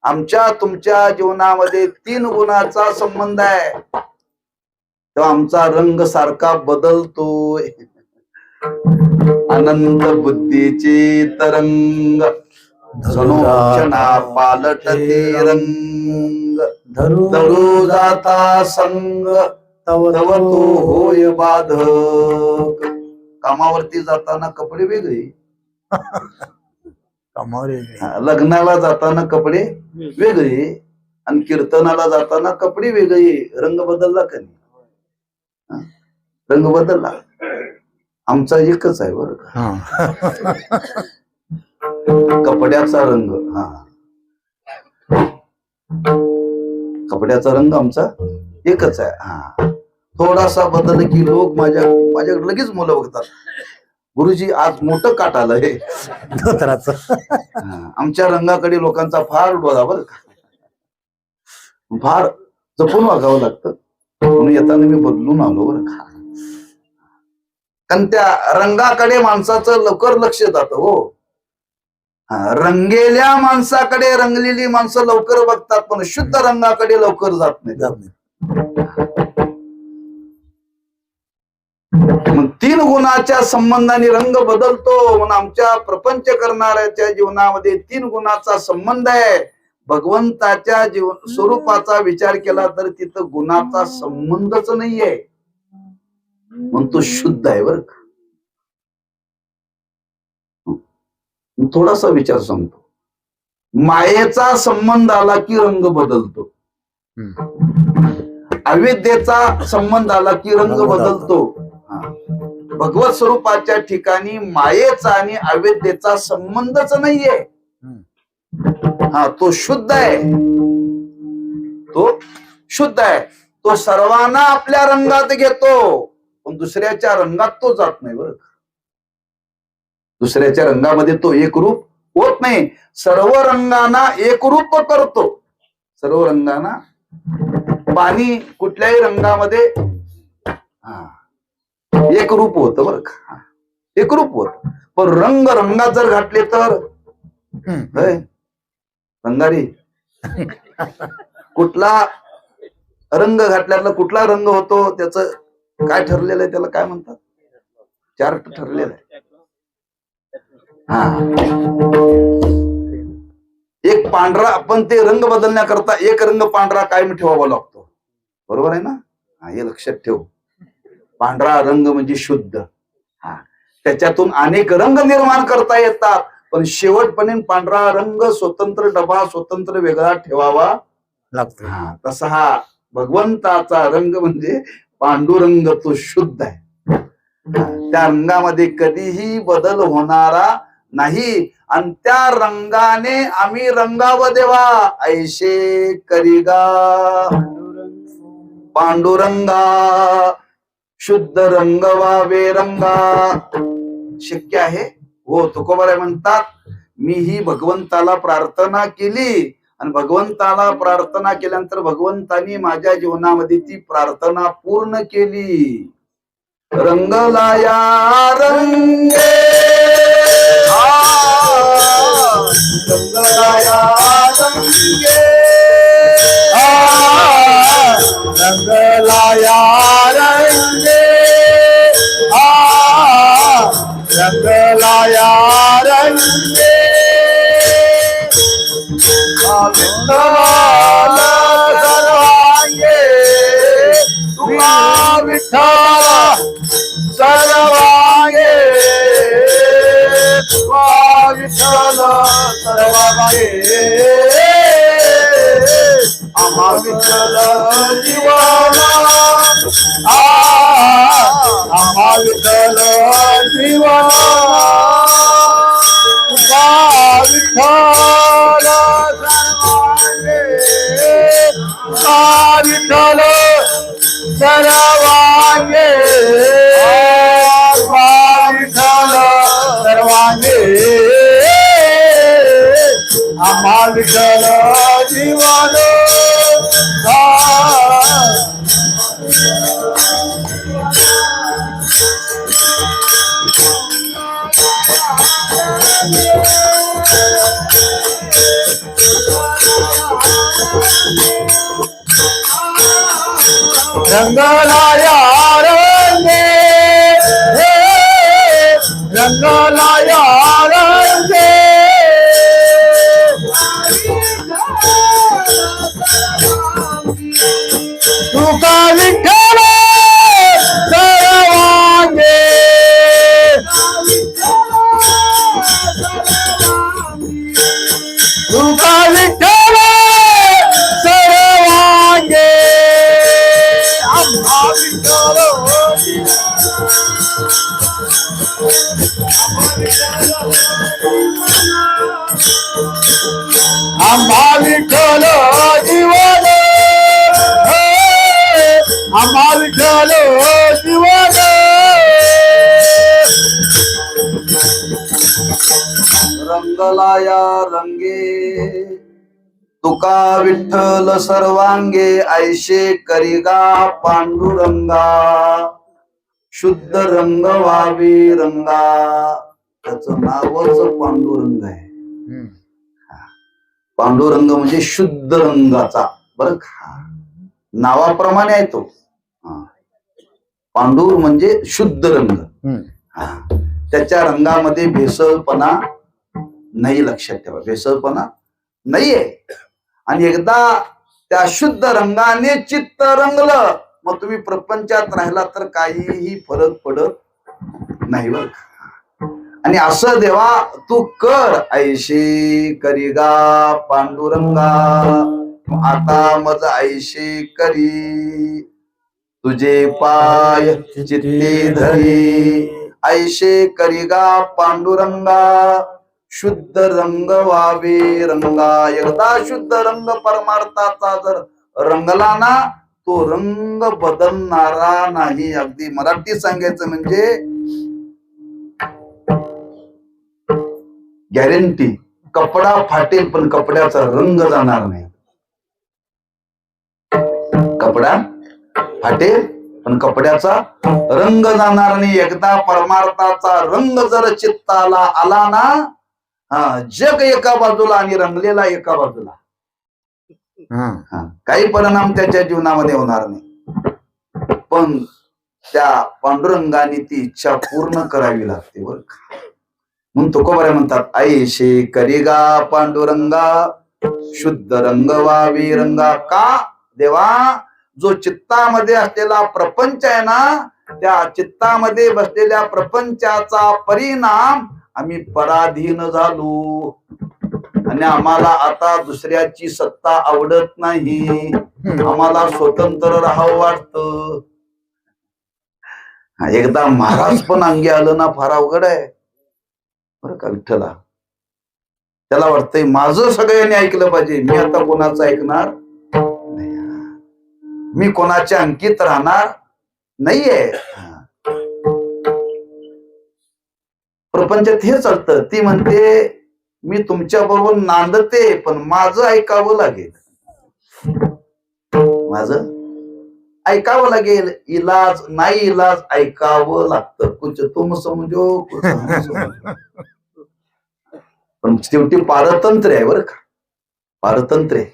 आमच्या तुमच्या जीवनामध्ये 3 गुणाचा संबंध आहे तेव्हा आमचा रंग सारखा बदलतोय. अनंत बुद्धीचे तरंग क्षणा पालटते रंग, धरू जाता संग तव तो होय बाधक. कामावरती जाताना कपडे वेगळे, लग्नाला जाताना कपडे वेगळे आणि कीर्तनाला जाताना कपडे वेगळे. रंग बदलला का नाही? रंग बदलला. आमचा एकच आहे बरं का, कपड्याचा रंग. कपड्याचा रंग आमचा एकच आहे. थोडासा बदल की लोक माझ्याकडे लगेच मुलं बघतात, गुरुजी आज मोठं काट आलं हे. आमच्या रंगाकडे लोकांचा फार डोळा बरं का, फार जपून वागावं लागतं. म्हणून येताना मी बदलून आलो बरं का, कारण त्या रंगाकडे माणसाचं लवकर लक्ष जातं. हो, रंगलेल्या माणसाकडे रंगलेली माणसं लवकर बघतात पण शुद्ध रंगाकडे लवकर जात नाही. मग 3 गुणाच्या संबंधाने रंग बदलतो. म्हणून आमच्या प्रपंच करणाऱ्याच्या जीवनामध्ये 3 गुणाचा संबंध आहे. भगवंताच्या स्वरूपाचा विचार केला तर तिथं गुणाचा संबंधच नाहीये, म्हणून तो शुद्ध आहे बरं का. थोडासा विचार सांगतो. मायेचा संबंध आला की रंग बदलतो, अविद्येचा संबंध आला की रंग बदलतो. भगवत स्वरूपाच्या ठिकाणी मायेचा आणि अविद्येचा संबंधच नाहीये. तो शुद्ध आहे, तो शुद्ध आहे. तो सर्वांना आपल्या रंगात घेतो पण दुसऱ्याच्या रंगात तो जात नाही बरं का. दुसऱ्याच्या रंगामध्ये तो एकरूप होत नाही. सर्व रंगांना एकरूप करतो. सर्व रंगांना, पाणी कुठल्याही रंगामध्ये एकरूप होत बरं का, एकरूप होत. पण रंग रंगात जर घातले तर रंगारी कुठला रंग घातल्याला कुठला रंग होतो त्याच काय ठरलेलं आहे, त्याला काय म्हणतात, चार्ट ठरलेला आहे. एक पांढरा, पण ते रंग बदलण्याकरता एक रंग पांढरा कायम ठेवावा लागतो, बरोबर आहे ना? हा, हे लक्षात ठेव. पांढरा रंग म्हणजे शुद्ध. हा, त्याच्यातून अनेक रंग निर्माण करता येतात, पण शेवटपर्यंत पांढरा रंग स्वतंत्र डबा, स्वतंत्र वेगळा ठेवावा लागतो. हा, तसा हा भगवंताचा रंग म्हणजे पांडुरंग, तो शुद्ध आहे. त्या रंगामध्ये कधीही बदल होणारा नाही, आणि त्या रंगाने आम्ही रंगाव देवा, ऐशे करिगा पांडुरंगा, शुद्ध रंग वावे रंगा. शक्य आहे हो. तुकोबाराय म्हणतात, मी ही भगवंताला प्रार्थना केली, आणि भगवंताला प्रार्थना केल्यानंतर भगवंतानी माझ्या जीवनामध्ये ती प्रार्थना पूर्ण केली. रंगलाया रंगे, रंगलाया रंगे, रंगलाया रंगे, रंगलाया रंगे, विठ्ठल सर्वांगे, तुका विठ्ठल सर्वांगे, तुका विठ्ठल सर्वांगे, आम्हा विठ्ठल जीवाला, आम्हा विठ्ठल जीवाला, तुका विठ्ठल सर्वांगे, तुका विठ्ठल सर्वांगे, तुका विठ्ठल सर्वांगे, आम्हा विठ्ठल जीवन. रंगलाया रंगे, रंगलाया रंगे, तुका विठ्ठल सर्वांगे, तुका विठ्ठल सर्वांगे, आम्हा विठ्ठल, आम्हा विठ्ठल जीवन, आम्हा विठ्ठल जीवन. रंगलाया रंगे, तुका विठ्ठल सर्वांगे, ऐशे करिगा पांडुरंगा, शुद्ध रंग वावे रंगा. त्याचं नावच पांडुरंग आहे. पांडुरंग म्हणजे शुद्ध रंगाचा, बरं का? नावाप्रमाणे आहे तो. पांडुर म्हणजे शुद्ध रंग. त्याच्या रंगामध्ये भेसळपणा नाही, लक्षात ठेवा, भेसळपणा नाहीये. आणि एकदा त्या शुद्ध रंगाने चित्त रंगलं, मग तुम्ही प्रपंचात राहिला तर काहीही फरक पडत नाही बरं. आणि असं देवा तू कर, ऐशी करिगा पांडुरंगा, आता मज ऐशी करी, तुझे पाय चित्ते धरी, ऐशे करिगा पांडुरंगा, शुद्ध रंग वावे रंगा. एकदा शुद्ध रंग परमार्थाचा जर रंगला ना, तो रंग बदलणारा नाही. अगदी मराठी सांगायचं म्हणजे गॅरंटी, कपडा फाटेल पण कपड्याचा रंग जाणार नाही. कपडा फाटेल पण कपड्याचा रंग जाणार नाही. एकदा परमार्थाचा रंग जर चित्ताला आला ना, जग एका बाजूला आणि रंगलेला एका बाजूला, काही परिणाम त्याच्या जीवनामध्ये होणार नाही. पण त्या पांडुरंगाने ती इच्छा पूर्ण करावी लागते बरं. म्हणून तुकोबारे म्हणतात ऐशे करिगा पांडुरंगा शुद्ध रंग वावी रंगा. का देवा, जो चित्तामध्ये असलेला प्रपंच आहे ना, त्या चित्तामध्ये बसलेल्या प्रपंचाचा परिणाम आम्ही पराधीन झालो आणि आम्हाला आता दुसऱ्याची सत्ता आवडत नाही, आम्हाला स्वतंत्र राहावं वाटतं. एकदा महाराज पण अंगी आलं ना, फार अवघड आहे बरं का विठ्ठला. त्याला वाटतंय माझं सगळ्यांनी ऐकलं पाहिजे, मी आता कोणाचं ऐकणार नाही, मी कोणाच्या अंकित राहणार नाहीये. प्रपंचात हे चालतं. ती म्हणते मी तुमच्या बरोबर नांदते पण माझं ऐकावं लागेल, माझं ऐकावं लागेल. इलाज नाही इलाज ऐकावं लागतं. कुछ तुम समजो कुछ हम समजो. पण शेवटी पारतंत्र्य आहे बरं का, पारतंत्र्य.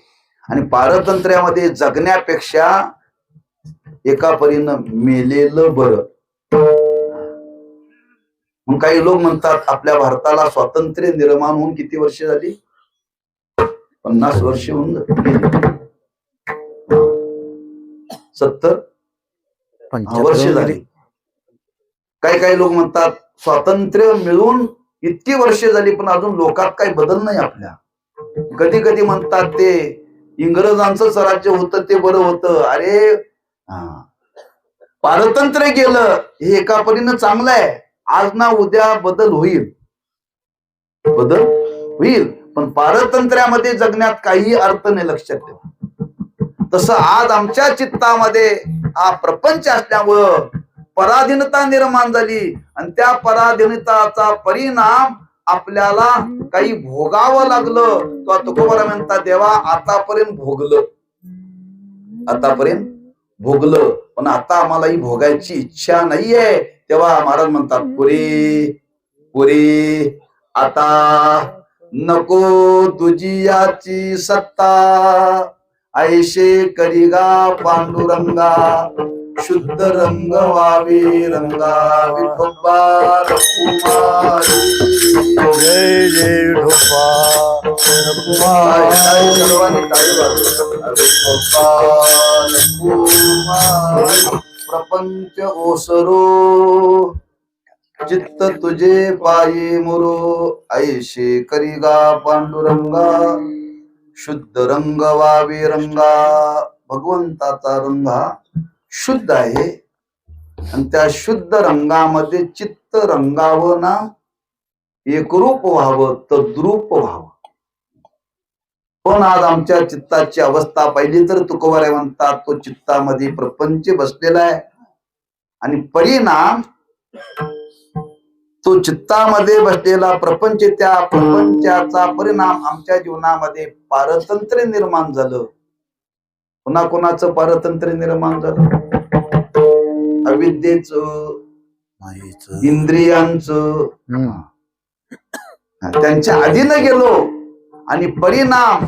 आणि पारतंत्र्यामध्ये जगण्यापेक्षा एका परीनं मेलेलं बरं. मग काही लोक म्हणतात आपल्या भारताला स्वातंत्र्य निर्माण होऊन किती वर्ष झाली? 50 वर्ष होऊन गेली. 70 वर्ष झाली. काही लोक म्हणतात स्वातंत्र्य मिळून इतकी वर्ष झाली पण अजून लोकात काही बदल नाही आपल्या. कधी कधी म्हणतात ते इंग्रजांचं स्वराज्य होतं ते बरं होतं. अरे पारतंत्र्य गेलं हे एका परीनं चांगलं आहे. आज ना उद्या बदल होईल, बदल होईल, पण पारतंत्र्यामध्ये जगण्यात काही अर्थ नाही, लक्षात ठेवा. तसं आज आमच्या चित्तामध्ये हा प्रपंच असल्यामुळं पराधीनता निर्माण झाली आणि त्या पराधीनताचा परिणाम आपल्याला काही भोगावं लागलं. तो तुकोबारा म्हणतात देवा आतापर्यंत भोगलं, आतापर्यंत भोगलं, पण आता आम्हाला ही भोगायची इच्छा नाहीये. तेव्हा महाराज म्हणतात पुरे पुरे आता नको तुझी याची सत्ता, ऐशे करिगा पांडुरंगा शुद्ध रंग वावी रंगा. विठोबा रघुमारी जय जय विठोबा सर्वांनी टाळी वाजवा. विठोबा रघुमारी प्रपंच ओसरो चित्त तुझे पायी मुरो, ऐशे करिगा पांडुरंगा शुद्ध रंग वावी रंगा. भगवंताचा रंग हा शुद्ध आहे आणि त्या शुद्ध रंगामध्ये चित्त रंगावं ना, एकरूप व्हावं, तद्रूप व्हावं. पण आज आमच्या चित्ताची अवस्था पाहिली तर तुकोबारे म्हणतात तो चित्तामध्ये प्रपंच बसलेला आहे आणि परिणाम तो चित्तामध्ये बसलेला प्रपंच, त्या प्रपंचाचा परिणाम आमच्या जीवनामध्ये पारतंत्र्य निर्माण झालं. पुन्हा कोणाचं पारतंत्र्य निर्माण झालं? अविद्येचं, इंद्रियांचं, त्यांच्या अधीन गेलो आणि परिणाम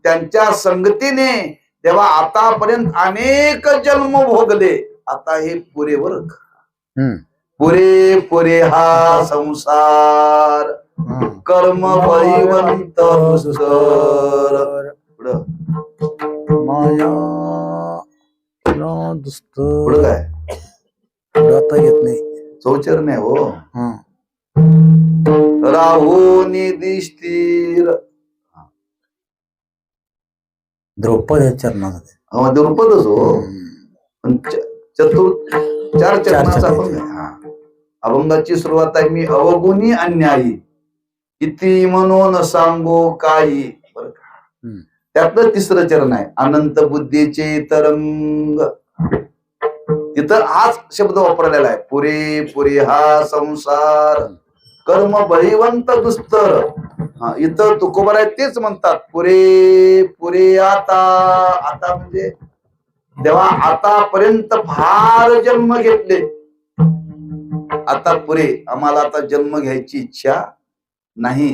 त्यांच्या संगतीने तेव्हा आतापर्यंत अनेक जन्म भोगले. आता हे पुरे वर्ग, पुरे पुरे हा संसार कर्म परिवंत माया पुढं काय जाता येत नाही. चौचर नाही हो. राहून दिसतील द्रौपद या चरणामध्ये द्रुपदच हो. पण चार चरणाचा अभंग आहे. अभंगाची सुरुवात आहे मी अवगुणी अन्यायी किती म्हणून सांगो काही. बरं का, त्यातलं तिसरं चरण आहे अनंत बुद्धीचे तरंग. तिथं हाच शब्द वापरलेला आहे पुरे पुरे हा संसार कर्म बळीवंत दुस्तर. इथं तुकोबारा तेच म्हणतात पुरे पुरे आता. आता म्हणजे तेव्हा आतापर्यंत फार जन्म घेतले, आता पुरे आम्हाला आता जन्म घ्यायची इच्छा नाही.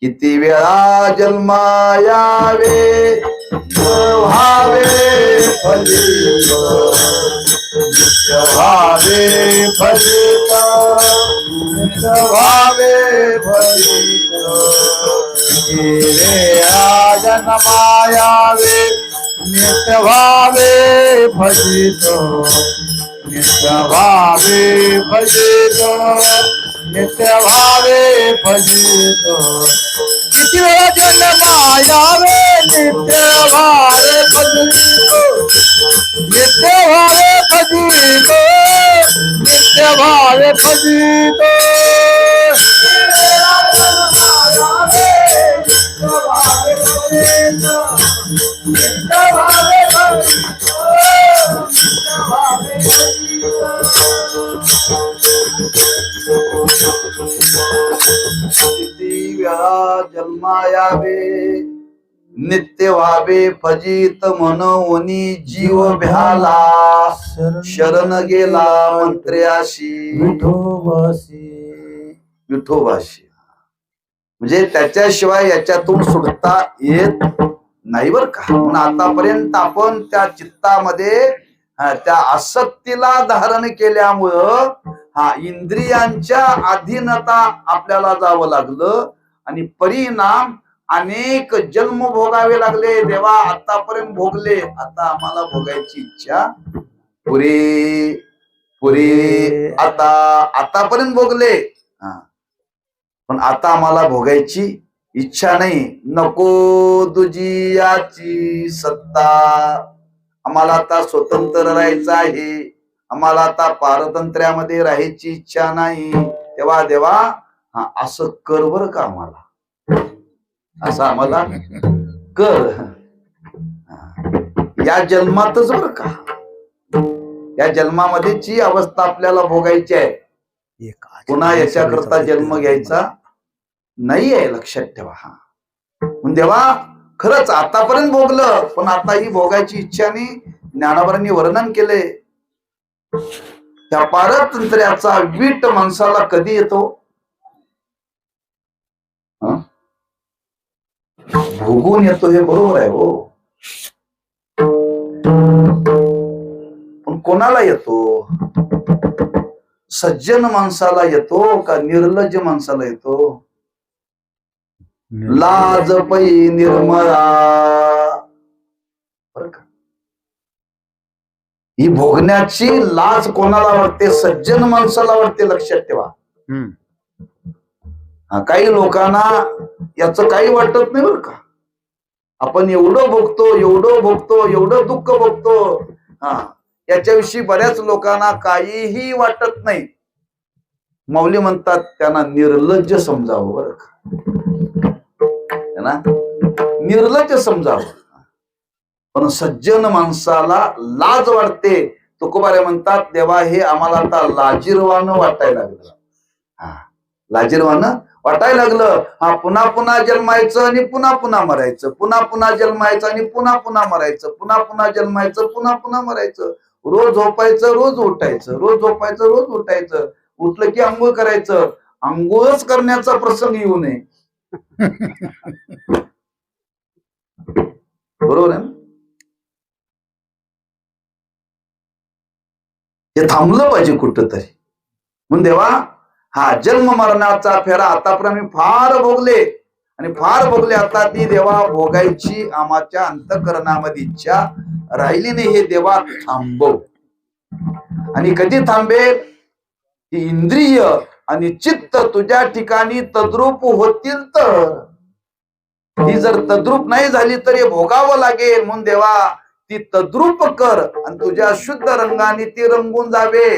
किती वेळा जन्म यावे व्हावे फलित नित्य भावे भजित नित्य भावे भजित रे राजन मायावे नित्य भावे भजित नित्य भावे भजित नित्य भावे भजित किती वेळा जन्म मायावे नित्य भावे भजित नित्य भावे भजित नित्य भावे भजित किती वेळा जन्मायावे नित्य व्हावे फजित मनोनी जीव भ्याला शरण गेला मंत्र्याशी विठोबाशी म्हणजे त्याच्याशिवाय याच्यातून सुटता येत नाही बर का. म्हणून आतापर्यंत आपण त्या चित्तामध्ये त्या आसक्तीला धारण केल्यामुळं इंद्रियांच्या अधीनता आपल्याला जावं लागलं आणि परिणाम अनेक जन्म भोगावे लागले. देवा आतापर्यंत भोगले, आता आम्हाला भोगायची इच्छा पुरे पुरे आतापर्यंत भोगले, पण आता आम्हाला भोगायची इच्छा नाही. नको तुझी याची सत्ता, आम्हाला आता स्वतंत्र राहायचं आहे, आम्हाला आता पारतंत्र्यामध्ये राहायची इच्छा नाही. तेव्हा देवा असं कर बर का, आम्हाला असं आम्हाला कर. या जन्मातच बर का, या जन्मामध्येची अवस्था आपल्याला भोगायची आहे, पुन्हा याच्याकरता जन्म घ्यायचा नाही आहे, लक्षात ठेवा. म्हणून देवा खरंच आतापर्यंत भोगलं, पण आता ही भोगायची इच्छाने ज्ञानावरांनी वर्णन केले. त्या पारतंत्र्याचा वीट माणसाला कधी येतो? भोगून येतो, हे बरोबर आहे हो, पण कोणाला येतो? सज्जन माणसाला येतो का निर्लज्ज माणसाला येतो? लाज पै निर्मळा, बर का. ही भोगण्याची लाज कोणाला वाटते? सज्जन माणसाला वाटते, लक्षात ठेवा. काही लोकांना याच काही वाटत नाही बर का. आपण एवढं भोगतो, एवढं भोगतो, एवढं दुःख भोगतो, याच्याविषयी बऱ्याच लोकांना काहीही वाटत नाही. माऊली म्हणतात त्यांना निर्लज्ज समजावं बर का, निर्लज्ज समजावं. पण सज्जन माणसाला लाज वाटते. तुकोबारे म्हणतात देवा हे आम्हाला आता लाजीरवानं वाटायला लागलं, लाजीरवानं वाटायला लागलं. पुन्हा पुन्हा जन्मायचं आणि पुन्हा पुन्हा मरायचं, पुन्हा पुन्हा जन्मायचं आणि पुन्हा पुन्हा मरायचं, पुन्हा पुन्हा जन्मायचं, पुन्हा पुन्हा मरायचं. रोज झोपायचं, रोज उठायचं, रोज झोपायचं, रोज उठायचं. उठलं की आंघोळ करायचं, आंघोळच करण्याचा प्रसंग येऊ नये. बरोबर आहे. हे थांबलं पाहिजे कुठंतरी. म्हणून देवा जन्म मरणाचा फेरा आतापर्यंत आम्ही फार भोगले आणि फार भोगले, आता ती देवा भोगायची आमच्या अंतःकरणामध्ये इच्छा राहिली नाही. हे देवा थांबव. आणि कधी थांबेल? ही इंद्रिय आणि चित्त तुझ्या ठिकाणी तद्रूप होतील तर. ही जर तद्रूप नाही झाली तर हे भोगावं लागेल. म्हणून देवा ती तद्रूप कर आणि तुझ्या शुद्ध रंगाने ती रंगून जावे,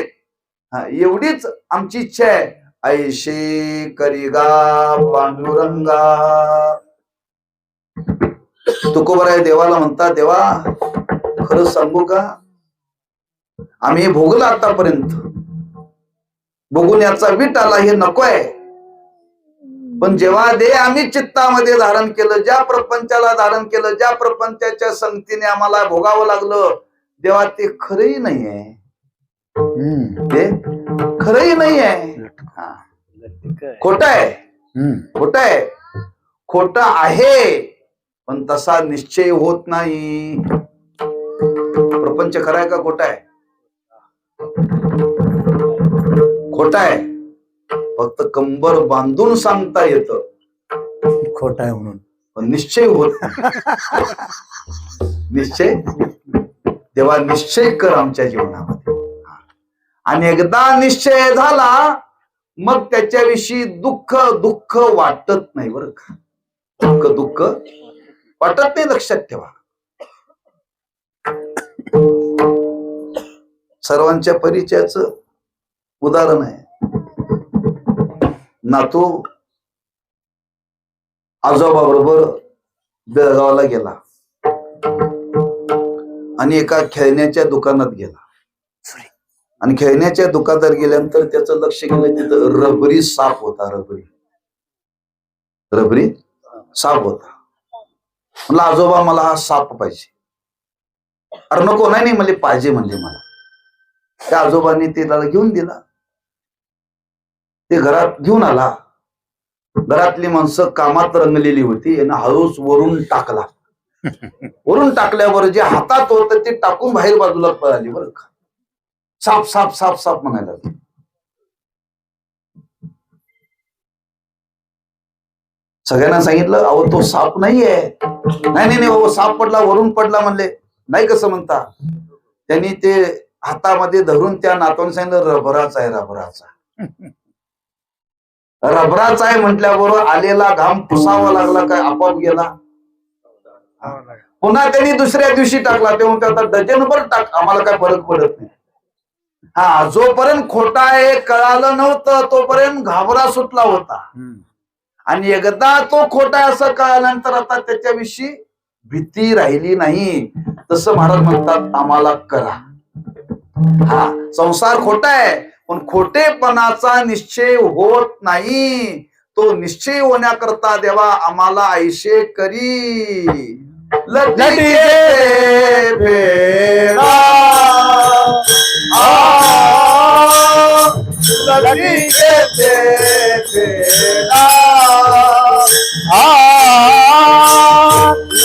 एवढीच आमची इच्छा आहे. ऐशे करिगा पांडुरंगा. तुकोबाराय देवाला म्हणतात, देवा खरं सांगू का, आम्ही हे भोगलं आतापर्यंत, भोगून याचा वीट आला, हे नको आहे. पण जेव्हा दे आम्ही चित्तामध्ये धारण केलं, ज्या प्रपंचाला धारण केलं, ज्या प्रपंचाच्या संगतीने आम्हाला भोगावं लागलं, देवा ते खरंही नाही आहे, ते खरंही नाही आहे, खोट आहे, खोट आहे, खोट आहे. पण तसा निश्चय होत नाही. प्रपंच खरा आहे का खोटा आहे? खोटा आहे, फक्त कंबर बांधून सांगता येतं, खोटा आहे म्हणून. पण निश्चय होत नाही. निश्चय तेव्हा निश्चय कर आमच्या जीवनामध्ये. आणि एकदा निश्चय झाला मग त्याच्याविषयी दुःख दुःख वाटत नाही. बरं का, दुःख दुःख वाटत नाही, लक्षात ठेवा. सर्वांच्या परिचयाचं उदाहरण आहे. नातू आजोबा बरोबर बेळगावला गेला आणि एका खेळण्याच्या दुकानात गेला. आणि खेळण्याच्या दुकानात गेल्यानंतर त्याचं लक्ष गेलं, तिथं रबरी साप होता. रबरी साप होता. म्हणलं आजोबा मला हा साप पाहिजे. अरे नको, नाही मला पाहिजे म्हणले मला. त्या आजोबांनी ते त्याला घेऊन दिला. ते घरात घेऊन आला. घरातली माणसं कामात रंगलेली होती. यानं हळूच वरून टाकला. वरून टाकल्यावर जे हातात होतं ते टाकून बाहेर बाजूला पळाली. बरं का, साप साप साप साप म्हणायला लागले. सगळ्यांना सांगितलं, अहो तो साप नाहीये. नाही नाही नाही, साप पडला, वरून पडला म्हणले. नाही, कसं म्हणता. त्यांनी ते हातामध्ये धरून त्या नातवाने सांगितलं, रबराचा आहे, रबराचा. रबराचा आहे म्हटल्याबरोबर आलेला घाम पुसावा लागला, काय आपोआप गेला. पुन्हा त्यांनी दुसऱ्या दिवशी टाकला. तेव्हा आता डझनभर टाक, आम्हाला काय फरक पडत नाही. हा, जोपर्यंत खोटा आहे कळालं नव्हतं तोपर्यंत घाबरा सुटला होता. आणि एकदा तो खोटा असं कळाल्यानंतर आता त्याच्याविषयी भीती राहिली नाही. तसं महाराज म्हणतात, आम्हाला करा. हा, संसार खोटा आहे, पण खोटेपणाचा निश्चय होत नाही. तो निश्चय होण्याकरता देवा आम्हाला ऐशे करी. लटी फेरा लगी गेते फेरा,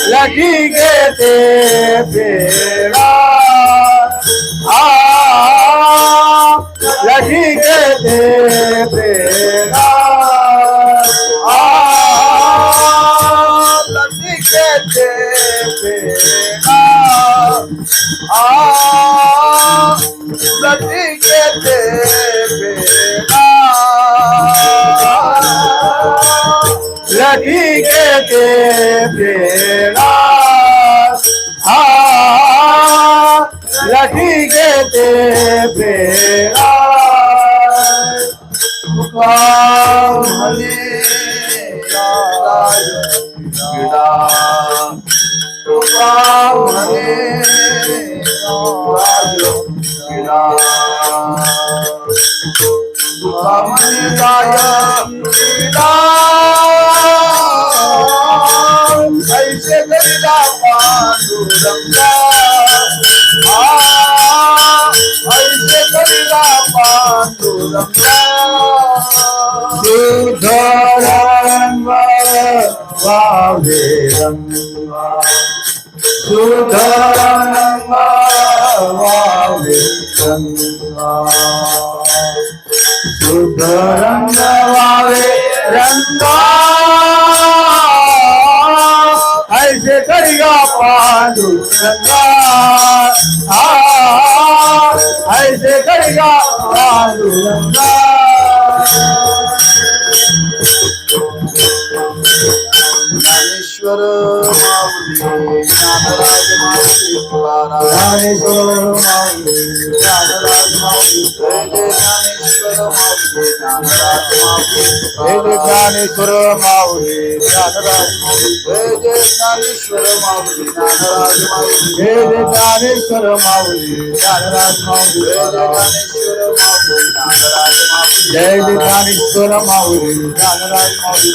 लगी गेते फेरा, लगी गेते फेरा, लगी गेते फेरा, लगी गेते फेरा, लगी गेते फेरा. म्हणे राजगिरा, म्हणे राजगिरा, म्हणे राजगिरा, ऐसे गरीला पांडुरंगा, ऐसे गरीला पांडुरंगा. सुधरंग वावे रंगा, सुधरंग वावे रंगा, सुधरंग वावे रंगा, ऐसे करेगा पांडुरंगा, ऐसे करेगा पांडुरंगा. ज्ञानेश्वर माऊली, ज्ञानराज माऊली, तुकाराम. ज्ञानेश्वर माऊली, ज्ञानराज माऊली, जय जय ज्ञानेश्वर माऊली, ज्ञानराज माऊली, जय जय ज्ञानेश्वर माऊली, ज्ञानराज माऊली, जय जय ज्ञानेश्वर माऊली, ज्ञानराज माऊली, जय जय ज्ञानेश्वर माऊली, ज्ञानराज माऊली, जय जय ज्ञानेश्वर माऊली, ज्ञानराज माऊली,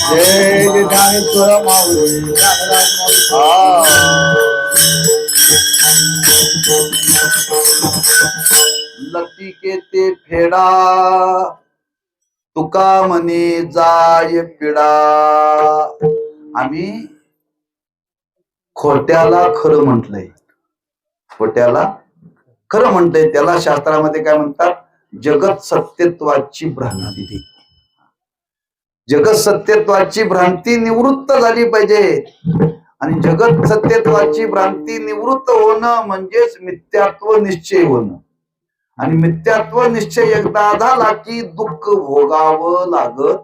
जय जय ज्ञानेश्वर माऊली, ज्ञानराज माऊली. लटिके ते फेडा, तुका म्हणे जाय पिडा. आम्ही खोट्याला खरं म्हटलंय, खोट्याला खरं म्हणतंय. त्याला शास्त्रामध्ये काय म्हणतात? जगत सत्यत्वाची भ्रांती. जगत सत्यत्वाची भ्रांती निवृत्त झाली पाहिजे. आणि जगत सत्यत्वाची भ्रांती निवृत्त होणं म्हणजेच मिथ्यात्व निश्चय होणं. आणि मिथ्यात्व निश्चय एकदा झाला की दुःख भोगावं लागत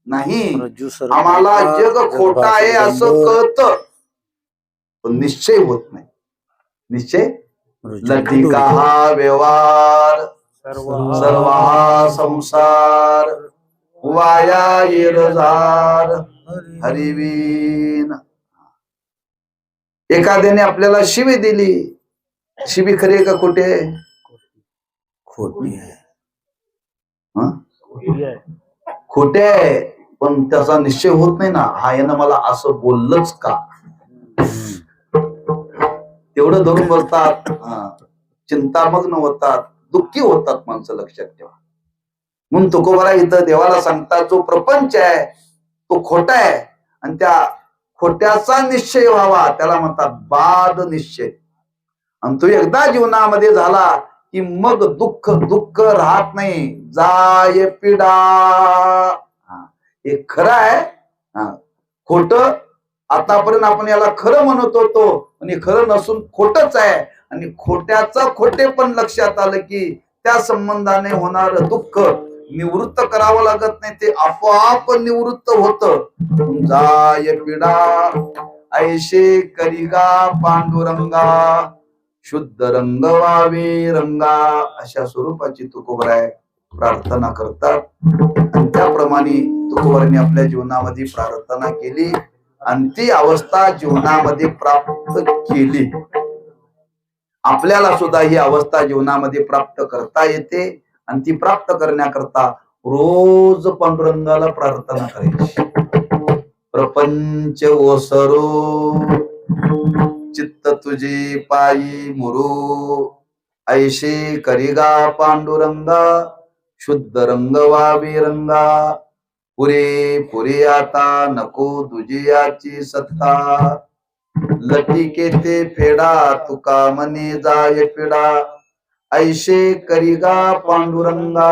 नाही. आम्हाला जग खोटं आहे असं कळतं, पण निश्चय होत नाही. निश्चय लटिका हा व्यवहार सर्व हा संसार वाया येरजार हरिवीन. एखाद्याने आपल्याला शिवी दिली, शिवी खरी आहे का खोटी आहे? खोटी आहे. खोटे आहे, पण त्याचा निश्चय होत नाही ना. हा यानं मला असं बोललंच का, तेवढं धरून बसतात. चिंतामग्न होतात, दुःखी होतात माणसं. लक्षात ठेवा. म्हणून तुकोबारा इथं देवाला सांगतात, जो प्रपंच आहे तो खोटा आहे आणि त्या खोट्याचा निश्चय व्हावा त्याला म्हणतात बाद निश्चय. आणि तो एकदा जीवनामध्ये झाला की मग दुःख दुःख राहत नाही. जाय पिडा. हे खरं आहे. खोट आतापर्यंत आपण याला खरं म्हणत होतो, आणि खरं नसून खोटच आहे. आणि खोट्याचं खोटे पण लक्षात आलं की त्या संबंधाने होणार दुःख निवृत्त करावं लागत नाही, ते आपोआप निवृत्त होत. जाय पिडा ऐशे करिगा पांडुरंगा शुद्ध रंग वावे रंगा. अशा स्वरूपाची तुकोबराय प्रार्थना करतात. आणि त्याप्रमाणे तुकोबारांनी आपल्या जीवनामध्ये प्रार्थना केली आणि ती अवस्था जीवनामध्ये प्राप्त केली. आपल्याला सुद्धा ही अवस्था जीवनामध्ये प्राप्त करता येते. आणि ती प्राप्त करण्याकरता रोज पांडुरंगाला प्रार्थना करायची. प्रपंच ओसरो चित्त तुझे पायी मुरू ऐशे करिगा पांडुरंगा शुद्ध रंग वावे रंगा. पुरे पुरे आता नको दुजियाची सत्ता लटिके ते फेडा तुका मने जाय पिडा ऐशे करिगा पांडुरंगा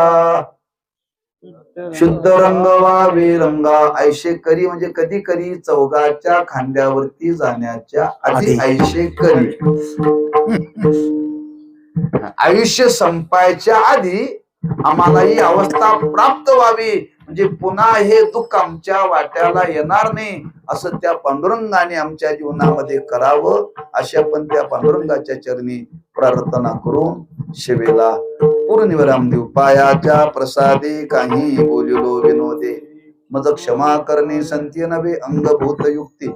शुद्ध रंग वावे रंगा. ऐशे करी म्हणजे कधी करी चौघाच्या खांद्यावरती जाण्याच्या आधी ऐशे करी. आयुष्य संपायच्या आधी आम्हाला ही अवस्था प्राप्त व्हावी, म्हणजे पुन्हा हे दुःख आमच्या वाट्याला येणार नाही असं त्या पांडुरंगाने आमच्या जीवनामध्ये करावं. अशा पण त्या पांडुरंगाच्या चरणी प्रार्थना करून शिवेला पूर्णविराम देऊ. पायाच्या प्रसादे काही बोलिलो विनोदे मज क्षमा करणे संती नवे अंगभूत युक्ती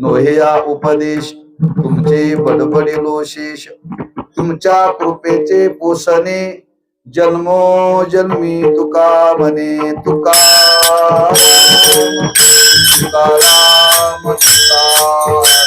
नोहेया उपदेश तुमचे बडबडिलो शेष. तुमच्या कृपेचे पोषणे जन्मो जन्मी तुका म्हणे तुकाराम तुकाराम तुकाराम.